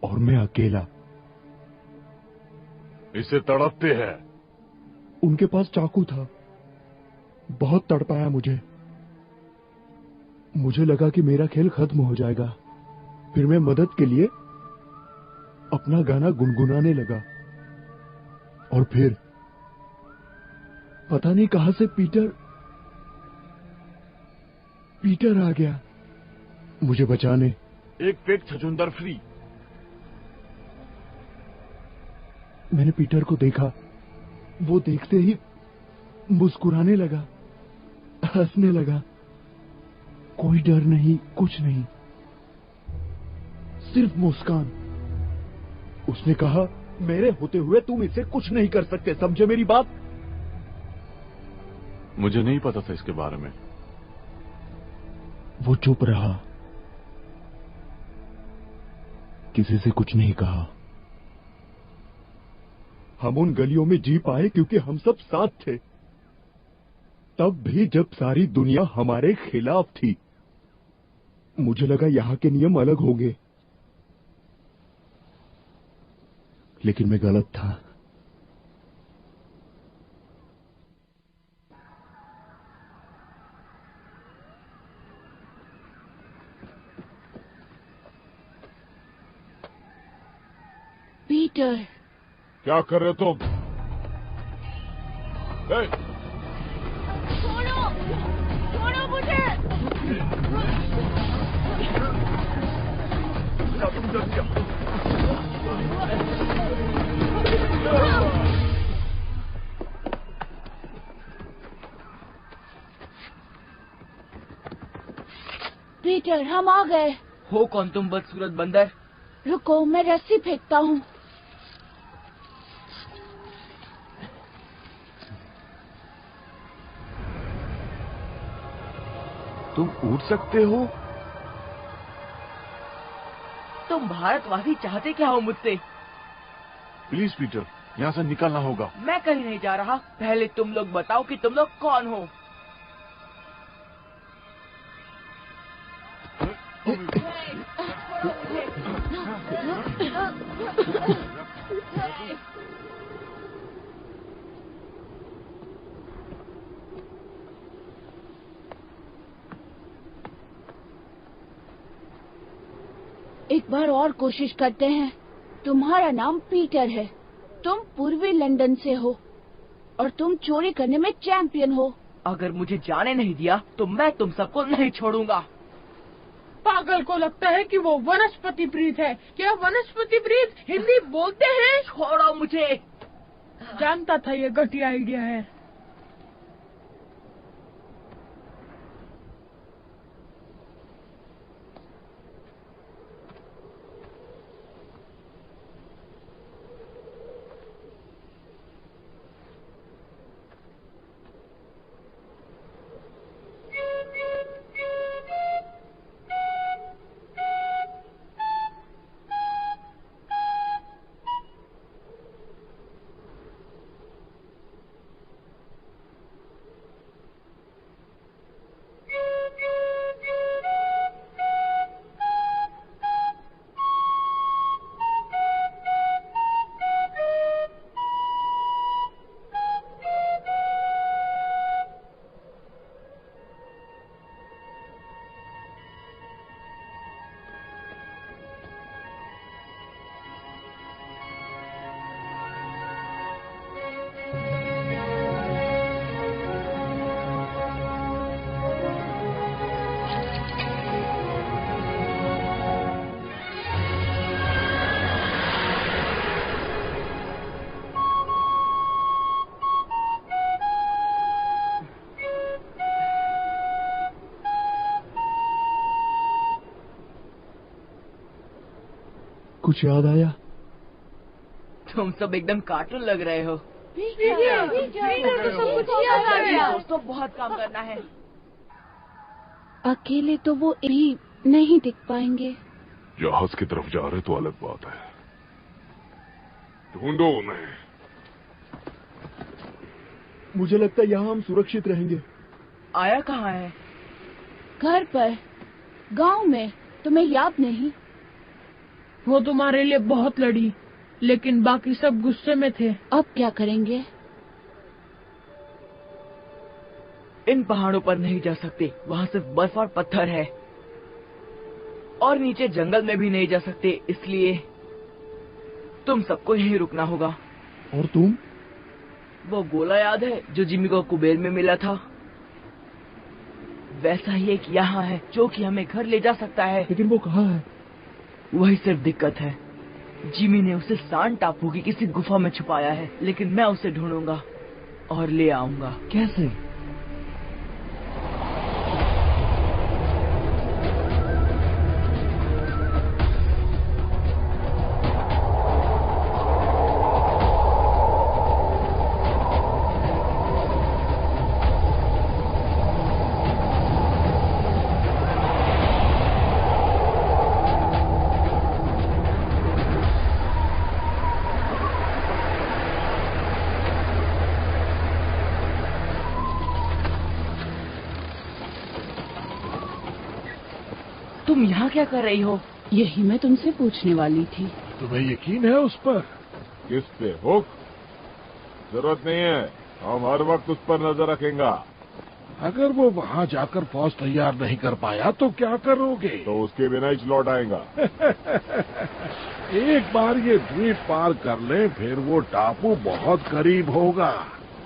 और मैं अकेला। इसे तड़पते हैं। उनके पास चाकू था, बहुत तड़पाया मुझे। मुझे लगा कि मेरा खेल खत्म हो जाएगा। फिर मैं मदद के लिए अपना गाना गुनगुनाने लगा और फिर पता नहीं कहां से पीटर आ गया मुझे बचाने। एक पेट छछूंदर फ्री। मैंने पीटर को देखा, वो देखते ही मुस्कुराने लगा, हंसने लगा। कोई डर नहीं, कुछ नहीं, सिर्फ मुस्कान। उसने कहा, मेरे होते हुए तुम इसे कुछ नहीं कर सकते, समझे मेरी बात? मुझे नहीं पता था इसके बारे में। वो चुप रहा, किसी से कुछ नहीं कहा। हम उन गलियों में जी पाए क्योंकि हम सब साथ थे। तब भी जब सारी दुनिया हमारे खिलाफ थी। मुझे लगा यहां के नियम अलग होंगे, लेकिन मैं गलत था। पीटर, क्या कर रहे हो तुम? छोड़ो, छोड़ो मुझे। पीटर, हम आ गए। हो कौन तुम बदसूरत बंदर? रुको, मैं रस्सी फेंकता हूँ। तुम उड़ सकते हो? तुम भारतवासी चाहते क्या हो मुझसे? प्लीज पीटर, यहाँ से निकलना होगा। मैं कहीं नहीं जा रहा। पहले तुम लोग बताओ कि तुम लोग कौन हो। एक बार और कोशिश करते हैं। तुम्हारा नाम पीटर है, तुम पूर्वी लंदन से हो और तुम चोरी करने में चैंपियन हो। अगर मुझे जाने नहीं दिया तो मैं तुम सबको नहीं छोड़ूंगा। पागल को लगता है कि वो वनस्पति प्रीत है। क्या वनस्पति प्रीत हिंदी बोलते हैं? छोड़ो मुझे। जानता था ये घटिया आइडिया है। कुछ याद आया? तुम सब एकदम कार्टून लग रहे हो। तो बहुत काम करना है। अकेले तो वो भी नहीं दिख पाएंगे। जहाज की तरफ जा रहे तो अलग बात है। ढूंढो उन्हें। मुझे लगता है यहाँ हम सुरक्षित रहेंगे। आया कहाँ है? घर पर, गांव में। तुम्हें याद नहीं? वो तुम्हारे लिए बहुत लड़ी, लेकिन बाकी सब गुस्से में थे। अब क्या करेंगे? इन पहाड़ों पर नहीं जा सकते, वहाँ सिर्फ बर्फ और पत्थर है। और नीचे जंगल में भी नहीं जा सकते, इसलिए तुम सबको यहीं रुकना होगा। और तुम? वो गोला याद है जो जिमी को कुबेर में मिला था? वैसा ही एक यहाँ है जो कि हमें घर ले जा सकता है। लेकिन वो कहाँ है? वही सिर्फ दिक्कत है। जिमी ने उसे सान टापू की किसी गुफा में छुपाया है, लेकिन मैं उसे ढूंढूंगा और ले आऊंगा। कैसे? तुम यहाँ क्या कर रही हो? यही मैं तुमसे पूछने वाली थी। तुम्हें यकीन है उस पर? किस पे? हुक? जरूरत नहीं है, हम हर वक्त उस पर नजर रखेंगे। अगर वो वहाँ जाकर फौज तैयार नहीं कर पाया तो क्या करोगे? तो उसके बिना ही लौट आएगा। एक बार ये द्वीप पार कर ले, फिर वो टापू बहुत करीब होगा।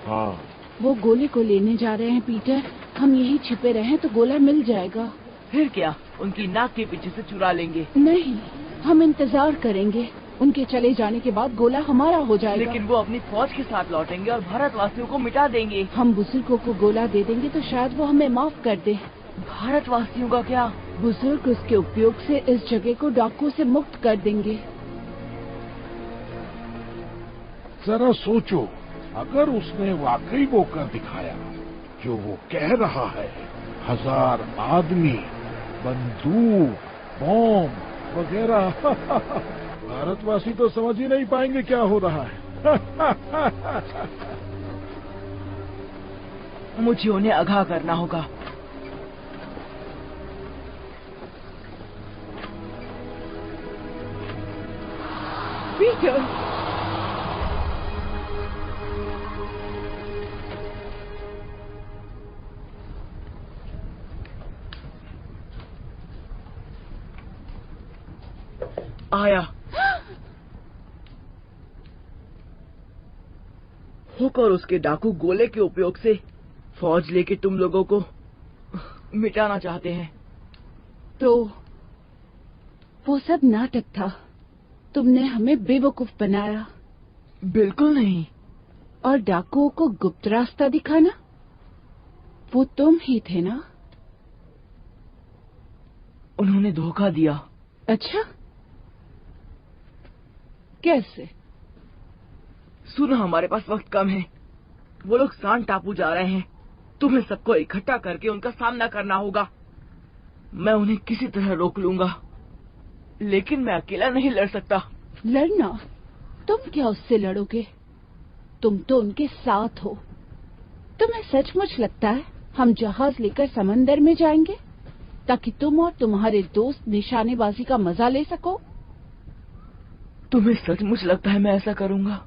हाँ, वो गोले को लेने जा रहे हैं पीटर। हम यहीं छिपे रहें तो गोला मिल जाएगा। फिर क्या, उनकी नाक के पीछे से चुरा लेंगे? नहीं, हम इंतजार करेंगे। उनके चले जाने के बाद गोला हमारा हो जाएगा। लेकिन वो अपनी फौज के साथ लौटेंगे और भारतवासियों को मिटा देंगे। हम बुजुर्गों को गोला दे देंगे तो शायद वो हमें माफ कर दे। भारतवासियों का क्या? बुजुर्ग उसके उपयोग से इस जगह को डाकुओं से मुक्त कर देंगे। जरा सोचो, अगर उसने वाकई वो कर दिखाया जो वो कह रहा है, 1000 आदमी, बंदूक, बॉम्ब वगैरह, भारतवासी तो समझ ही नहीं पाएंगे क्या हो रहा है। मुझे उन्हें आगाह करना होगा। पीटर, आया। हुक और उसके डाकू गोले के उपयोग से फौज लेके तुम लोगों को मिटाना चाहते हैं। तो वो सब नाटक था। तुमने हमें बेवकूफ बनाया। बिल्कुल नहीं। और डाकुओं को गुप्त रास्ता दिखाना, वो तुम ही थे ना? उन्होंने धोखा दिया। अच्छा, कैसे? सुनो, हमारे पास वक्त कम है। वो लोग सांड टापू जा रहे हैं। तुम्हें सबको इकट्ठा करके उनका सामना करना होगा। मैं उन्हें किसी तरह रोक लूंगा, लेकिन मैं अकेला नहीं लड़ सकता। लड़ना? तुम क्या उससे लड़ोगे? तुम तो उनके साथ हो। तुम्हें सचमुच लगता है हम जहाज लेकर समंदर में जाएंगे ताकि तुम और तुम्हारे दोस्त निशानेबाजी का मजा ले सको? तुम्हें सचमुच लगता है मैं ऐसा करूंगा?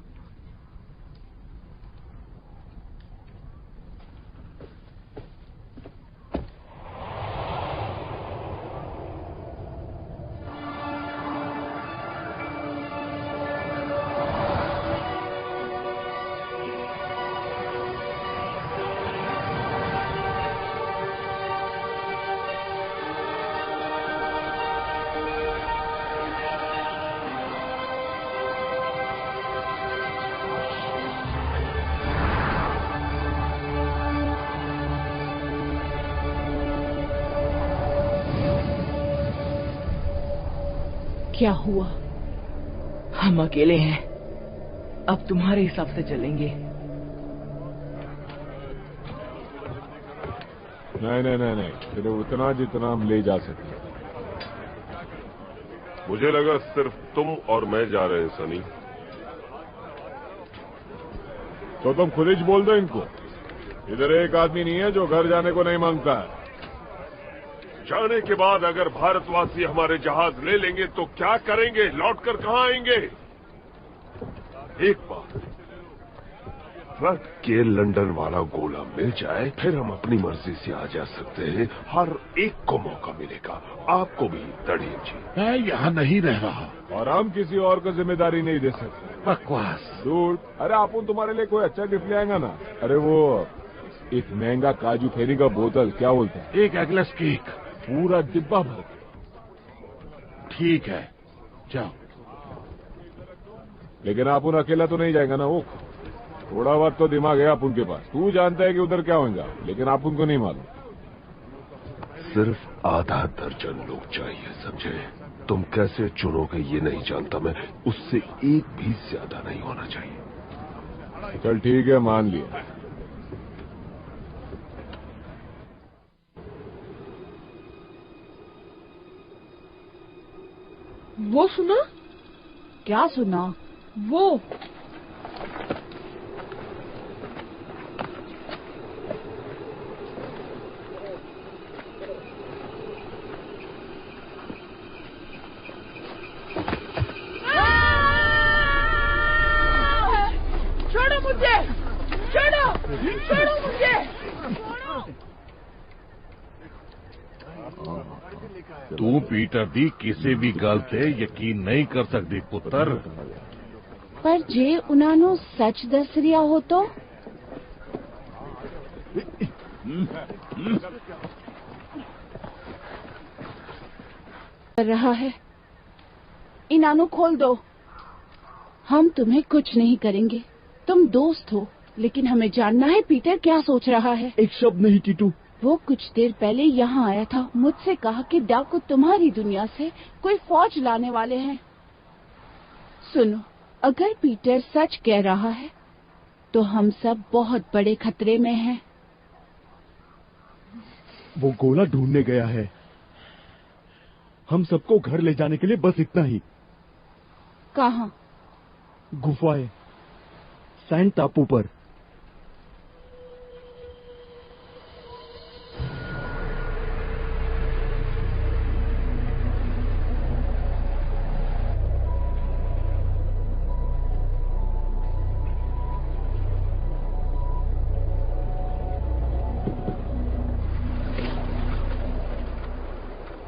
क्या हुआ? हम अकेले हैं। अब तुम्हारे हिसाब से चलेंगे। नहीं नहीं नहीं नहीं, सिर्फ उतना जितना हम ले जा सके। मुझे लगा सिर्फ तुम और मैं जा रहे हैं सनी। तो तुम खुद ही बोल दो इनको। इधर एक आदमी नहीं है जो घर जाने को नहीं मांगता है। जाने के बाद अगर भारतवासी हमारे जहाज ले लेंगे तो क्या करेंगे? लौटकर कहाँ आएंगे? एक बार ट्रक के लंदन वाला गोला मिल जाए, फिर हम अपनी मर्जी से आ जा सकते हैं। हर एक को मौका मिलेगा, आपको भी तड़िए जी। मैं यहाँ नहीं रह रहा और हम किसी और को जिम्मेदारी नहीं दे सकते। बकवास। दूर। अरे आप तुम्हारे लिए कोई अच्छा गिफ्ट ले आएगा ना। अरे वो एक महंगा काजू फेरी का बोतल, क्या बोलते हैं? एक एगलेस केक, पूरा डिब्बा भर। ठीक है, जाओ। लेकिन आप उन अकेला तो नहीं जाएगा ना। वो थोड़ा बहुत तो दिमाग है आप उनके पास। तू जानता है कि उधर क्या होगा, लेकिन आप उनको नहीं मालूम। सिर्फ आधा दर्जन लोग चाहिए, समझे? तुम कैसे चुनोगे ये नहीं जानता मैं। उससे एक भी ज्यादा नहीं होना चाहिए। चल ठीक है, मान लिया। वो सुना? क्या सुना? वो छोड़ो मुझे! छोड़ो! छोड़ो मुझे! तू पीटर दी किसी भी गल ते यकीन नहीं कर सकती पुत्र। पर जे उन्होंने सच दस रिया हो तो कर रहा है। इनानो खोल दो। हम तुम्हें कुछ नहीं करेंगे। तुम दोस्त हो, लेकिन हमें जानना है पीटर क्या सोच रहा है। एक शब्द नहीं टीटू। वो कुछ देर पहले यहाँ आया था, मुझसे कहा कि डाकू तुम्हारी दुनिया से कोई फौज लाने वाले हैं। सुनो, अगर पीटर सच कह रहा है तो हम सब बहुत बड़े खतरे में हैं। वो गोला ढूंढने गया है। हम सबको घर ले जाने के लिए बस इतना ही। कहाँ? गुफाएं, सैंड टापू पर।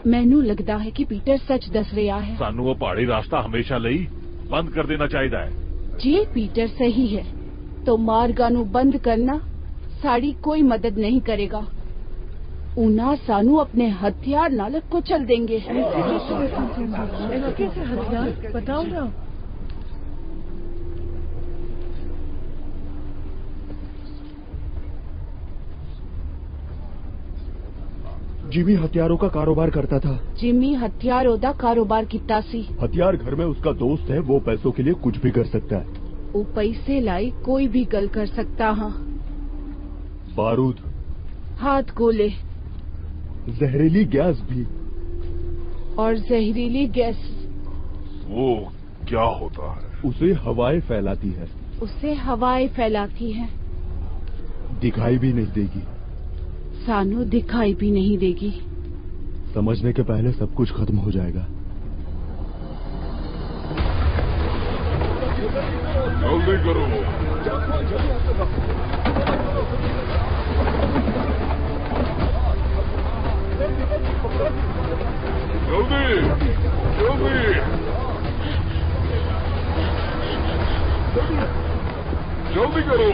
मैनू लगता है कि पीटर सच दस रहा है। सानू वो पहाड़ी रास्ता हमेशा लई बंद कर देना चाहिए है। जे पीटर सही है तो मार्गा नू बंद करना साड़ी कोई मदद नहीं करेगा। उना सानू अपने हथियार नाल कुचल देंगे। कैसे हथियार बताओ ना। जिमी हथियारों का कारोबार करता था। जिमी हथियारों का कारोबार किता सी। हथियार घर में उसका दोस्त है, वो पैसों के लिए कुछ भी कर सकता है। वो पैसे लाई कोई भी गल कर सकता। हाँ, बारूद, हाथ गोले, जहरीली गैस भी। और जहरीली गैस वो क्या होता है? उसे हवाएं फैलाती है। उसे हवाएं फैलाती है। दिखाई भी नहीं देगी। सानू दिखाई भी नहीं देगी। समझने के पहले सब कुछ खत्म हो जाएगा। जल्दी करो। जल्दी जल्दी जल्दी करो।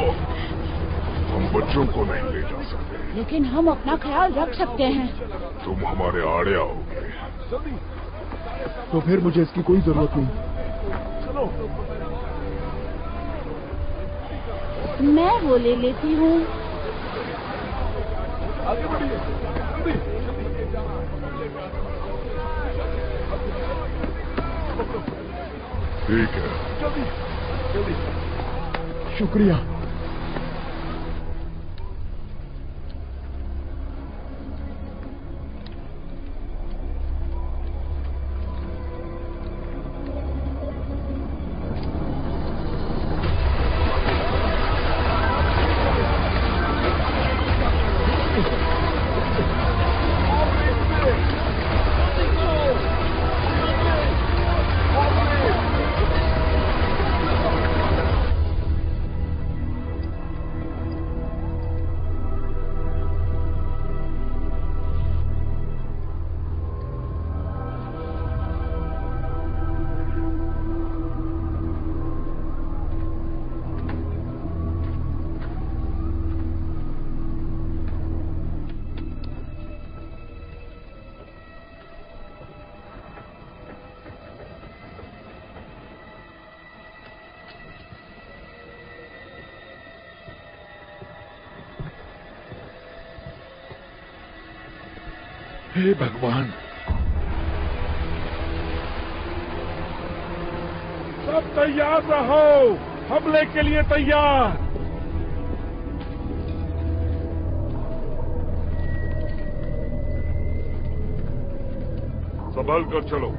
हम बच्चों को नहीं ले जा सकते, लेकिन हम अपना ख्याल रख सकते हैं। तुम हमारे आड़े आओगे तो फिर मुझे इसकी कोई जरूरत नहीं। मैं वो ले लेती हूँ। ठीक है, शुक्रिया। हे भगवान, सब तैयार रहो, हमले के लिए तैयार। संभल कर चलो।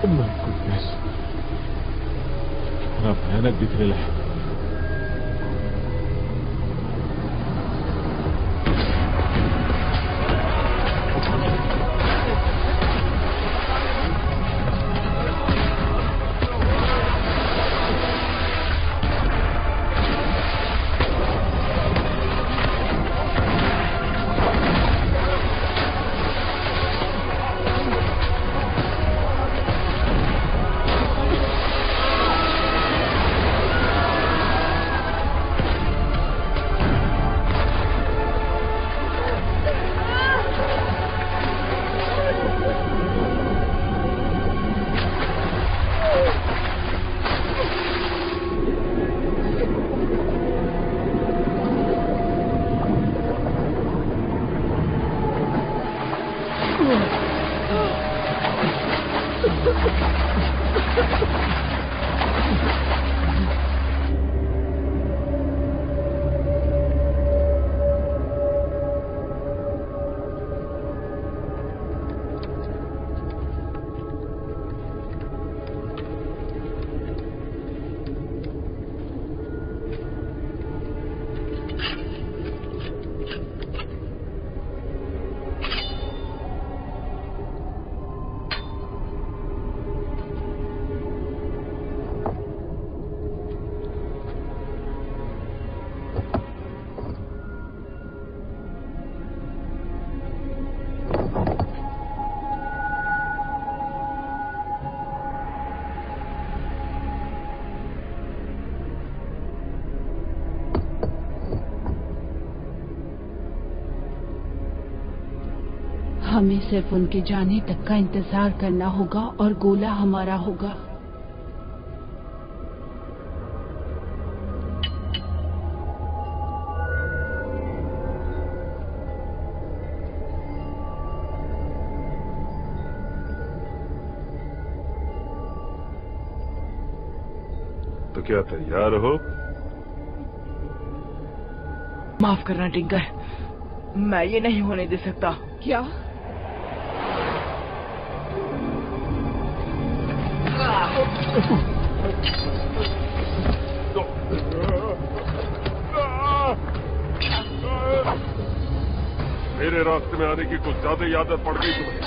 माय गुडनेस, कितना भयानक दिखने लगा। हमें सिर्फ उनके जाने तक का इंतजार करना होगा और गोला हमारा होगा। तो क्या तैयार हो? माफ करना टिंकर, मैं ये नहीं होने दे सकता। क्या? मेरे रास्ते में आने की कुछ ज्यादा ही आदत पड़ गई तुम्हें।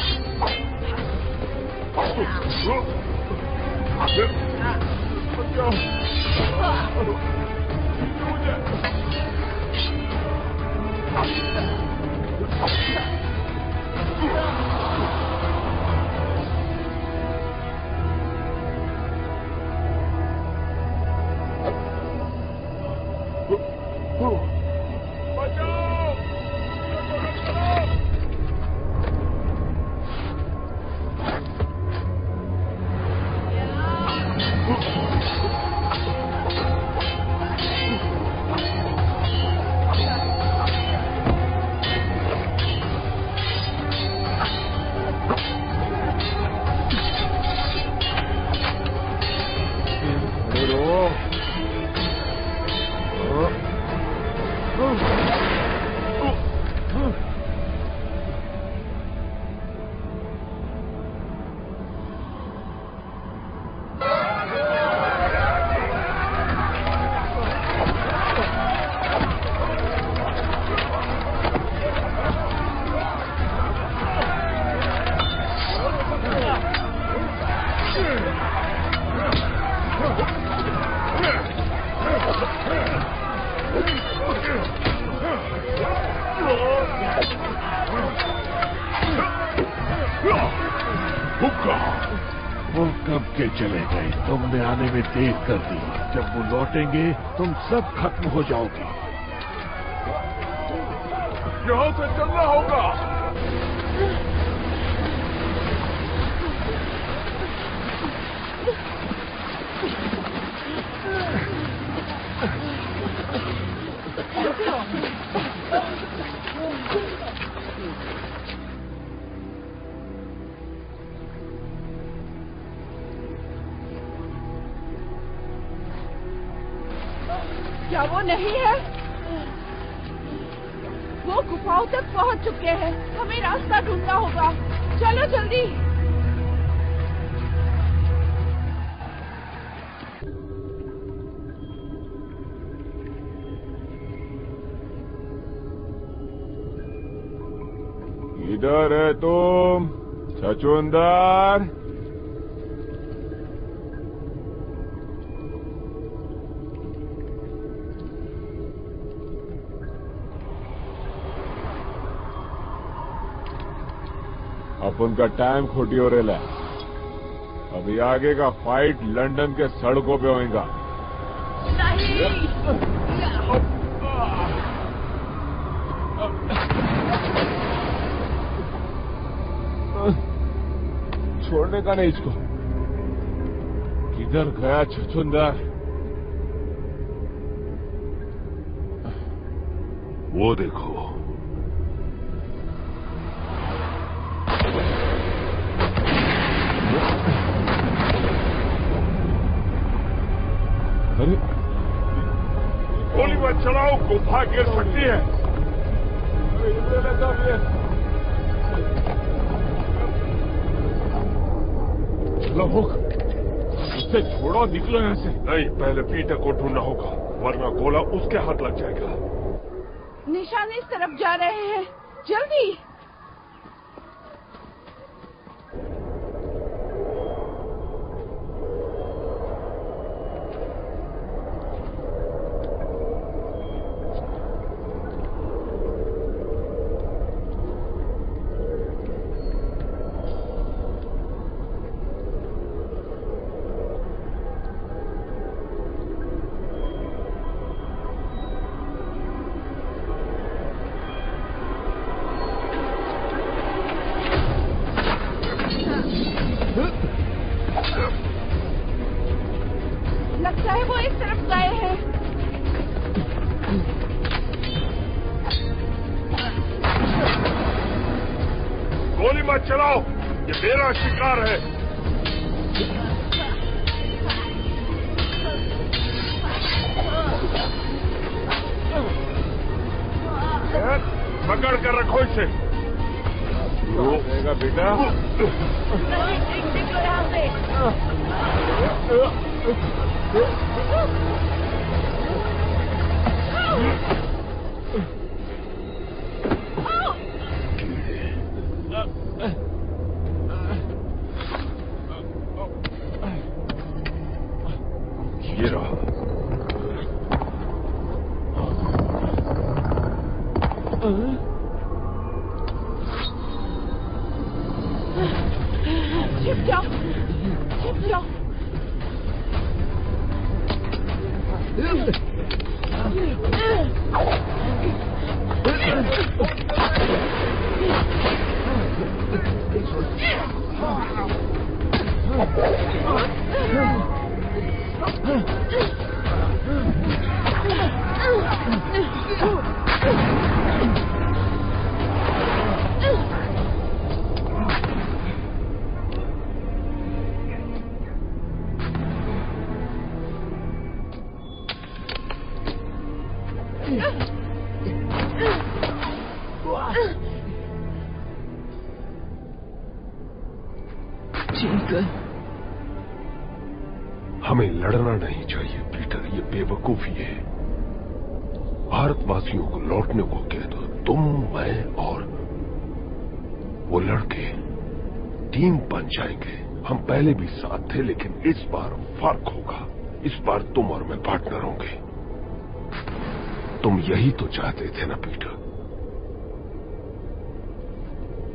वो कब के चले गए? तुमने आने में देर कर दी। जब वो लौटेंगे तुम सब खत्म हो जाओगे। यहाँ से चलना होगा। क्या वो नहीं है? वो गुफाओं तक पहुंच चुके हैं। हमें रास्ता ढूंढना होगा। चलो जल्दी। इधर है तुम छछूंदर। अपन का टाइम खोटी हो रहा है। अभी आगे का फाइट लंदन के सड़कों पे होगा। छोड़ने का नहीं इसको। किधर गया छछूंदर? वो देखो। अरे गोली मत चलाओ, गुफा गिर सकती है। चलो उससे छोड़ो, निकलो यहाँ से। नहीं, पहले पीटर को ढूंढना होगा, वरना गोला उसके हाथ लग जाएगा। निशान इस तरफ जा रहे हैं, जल्दी। लगता है वो इस तरफ गए हैं। गोली मत चलाओ, ये मेरा शिकार है। पकड़ कर रखो इसे। रोकेगा बेटा। निकलो यहाँ से। ये रहा। छिप जाओ, छिप जाओ। हमें लड़ना नहीं चाहिए पीटर, ये बेवकूफी है। भारतवासियों को लौटने को कह दो। तुम, मैं और वो लड़के टीम बन जाएंगे। हम पहले भी साथ थे, लेकिन इस बार फर्क होगा। इस बार तुम और मैं पार्टनर होंगे। तुम यही तो चाहते थे ना पीटर?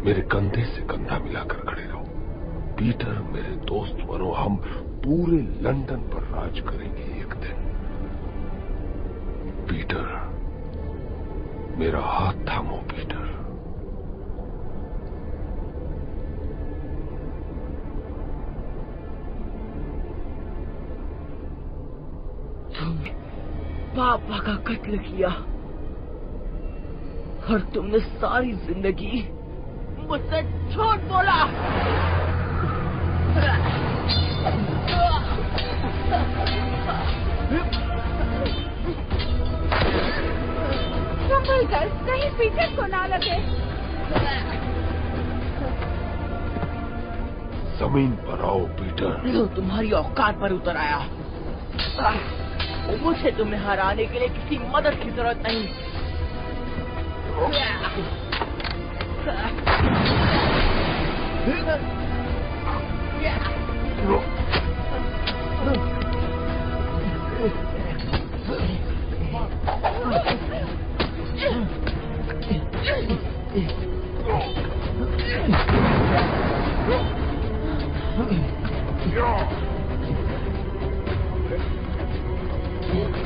मेरे कंधे से कंधा मिलाकर खड़े रहो पीटर। मेरे दोस्त बनो। हम पूरे लंदन पर राज करेंगे एक दिन। पीटर, मेरा हाथ थामो पीटर। तुमने पापा का कत्ल किया और तुमने सारी जिंदगी मुझसे झूठ बोला। संभल कर, कहीं पीटर को ना लगे। जमीन पर आओ पीटर। जो तुम्हारी औकात पर उतर आया। मुझे तुम्हें हराने के लिए किसी मदद की जरूरत नहीं।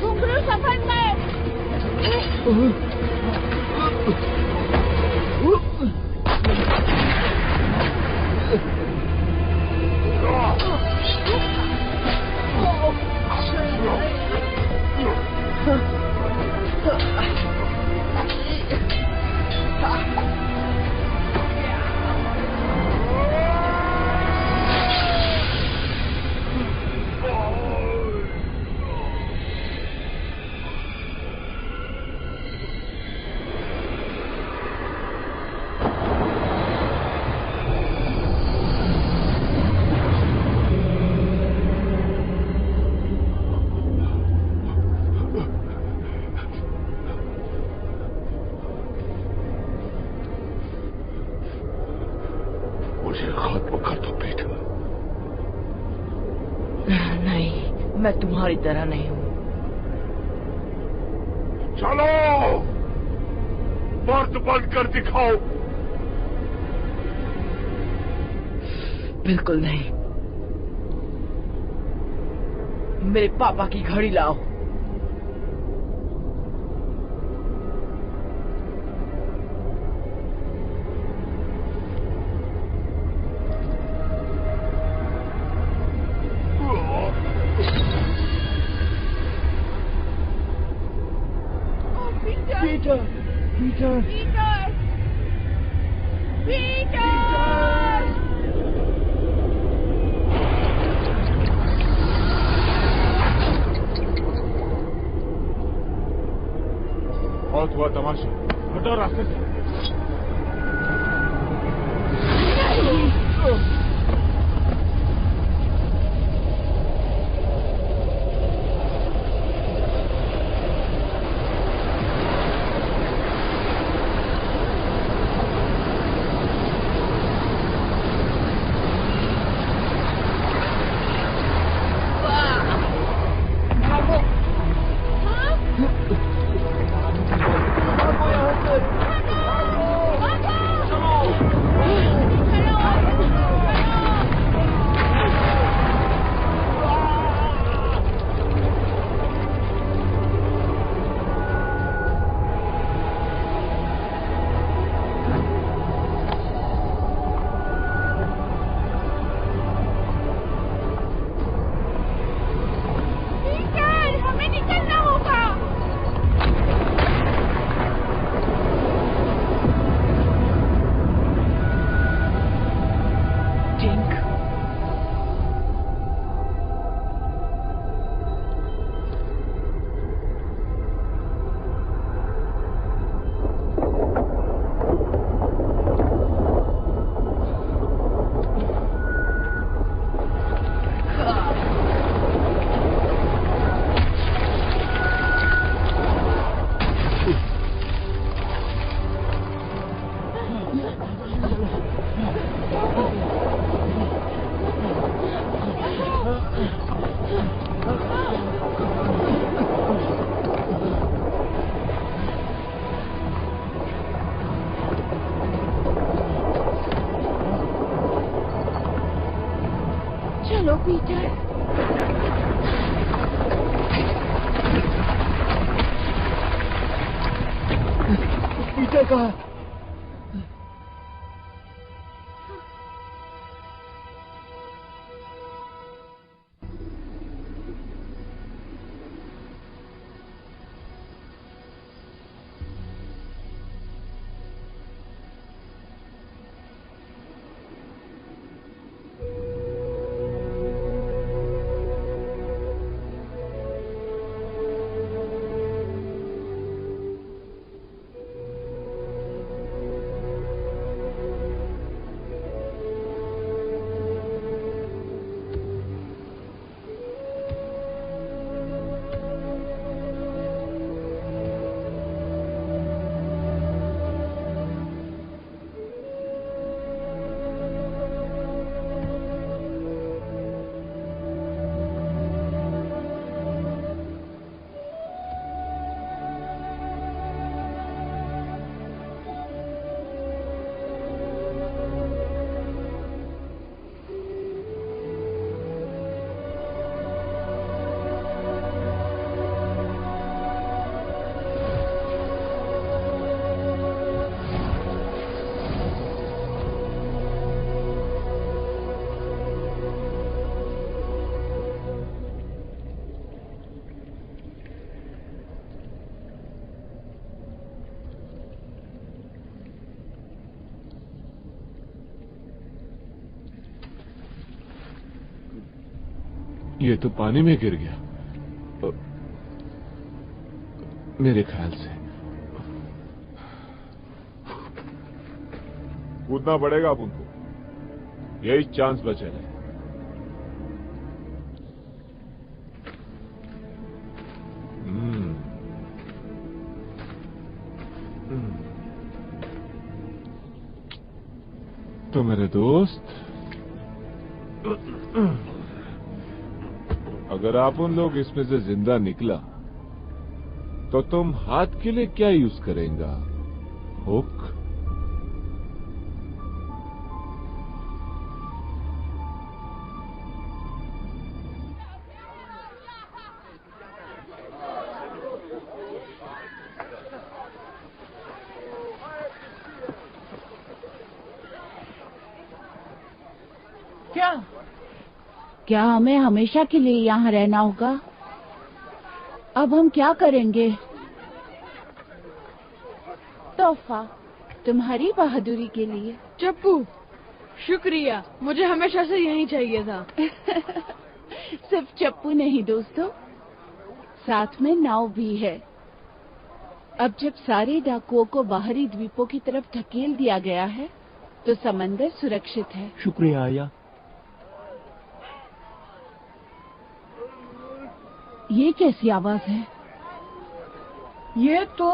घुंघरू सफर में। मुझे खत्म कर दो पीटर। नहीं, मैं तुम्हारी तरह नहीं हूँ। चलो, मर्द बनकर दिखाओ। बिल्कुल नहीं। मेरे पापा की घड़ी लाओ। Peter, Peter, Peter, Peter. बहुत हुआ तमाशा, हटो रास्ते से। चलो पीटर। पीटर कहाँ? ये तो पानी में गिर गया मेरे ख्याल से। कूदना पड़ेगा अब उनको, यही चांस बचे है। तो मेरे दोस्त, अगर आप उन लोग इसमें से जिंदा निकला तो तुम हाथ के लिए क्या यूज करेंगे? हुक? क्या हमें हमेशा के लिए यहाँ रहना होगा? अब हम क्या करेंगे? तोहफा तुम्हारी बहादुरी के लिए। चप्पू, शुक्रिया, मुझे हमेशा से यही चाहिए था। सिर्फ चप्पू नहीं दोस्तों, साथ में नाव भी है। अब जब सारे डाकुओं को बाहरी द्वीपों की तरफ धकेल दिया गया है तो समंदर सुरक्षित है। शुक्रिया आया। ये कैसी आवाज है? ये तो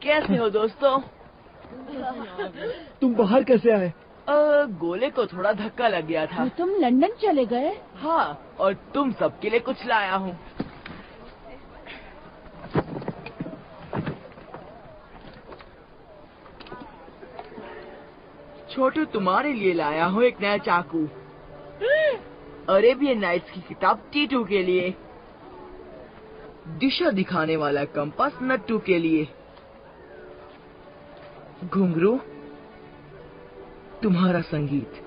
कैसे हो दोस्तों? तुम बाहर कैसे आए? गोले को थोड़ा धक्का लग गया था। तो तुम लंदन चले गए? हाँ, और तुम सबके लिए कुछ लाया हूँ। छोटू, तुम्हारे लिए लाया हूँ एक नया चाकू। अरेबियन नाइट्स की किताब टीटू के लिए। दिशा दिखाने वाला कंपास नट्टू के लिए। घुंघरू तुम्हारा संगीत।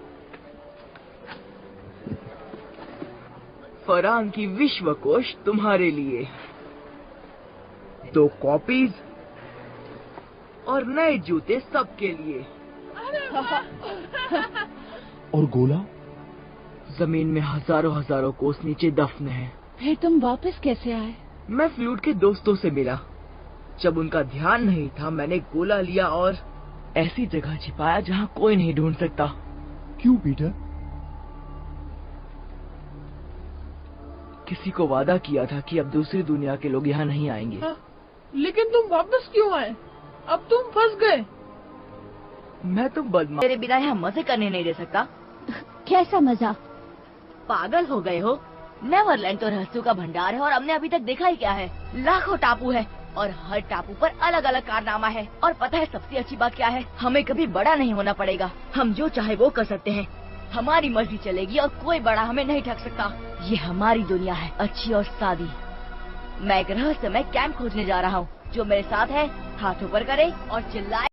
फरहान की विश्वकोश तुम्हारे लिए। 2 कॉपीज और नए जूते सबके लिए। और गोला? जमीन में हजारों कोस नीचे दफन है। फिर तुम वापस कैसे आए? मैं फ्लूट के दोस्तों से मिला। जब उनका ध्यान नहीं था, मैंने गोला लिया और ऐसी जगह छिपाया जहाँ कोई नहीं ढूंढ सकता। क्यों पीटर? किसी को वादा किया था कि अब दूसरी दुनिया के लोग यहाँ नहीं आएंगे। लेकिन तुम वापस क्यों आए? अब तुम फंस गए। मैं तो बदमाश। तेरे बिना यहाँ मजे करने नहीं दे सकता। कैसा मजा? पागल हो गए हो? नेवरलैंड तो रहस्यों का भंडार है और हमने अभी तक देखा ही क्या है। लाखों टापू है और हर टापू पर अलग अलग कारनामा है। और पता है सबसे अच्छी बात क्या है? हमें कभी बड़ा नहीं होना पड़ेगा। हम जो चाहे वो कर सकते हैं। हमारी मर्जी चलेगी और कोई बड़ा हमें नहीं ठग सकता। ये हमारी दुनिया है, अच्छी और सादी। मैं एक रहस्यमय कैंप खोजने जा रहा हूँ। जो मेरे साथ है हाथ ऊपर करे और चिल्लाए।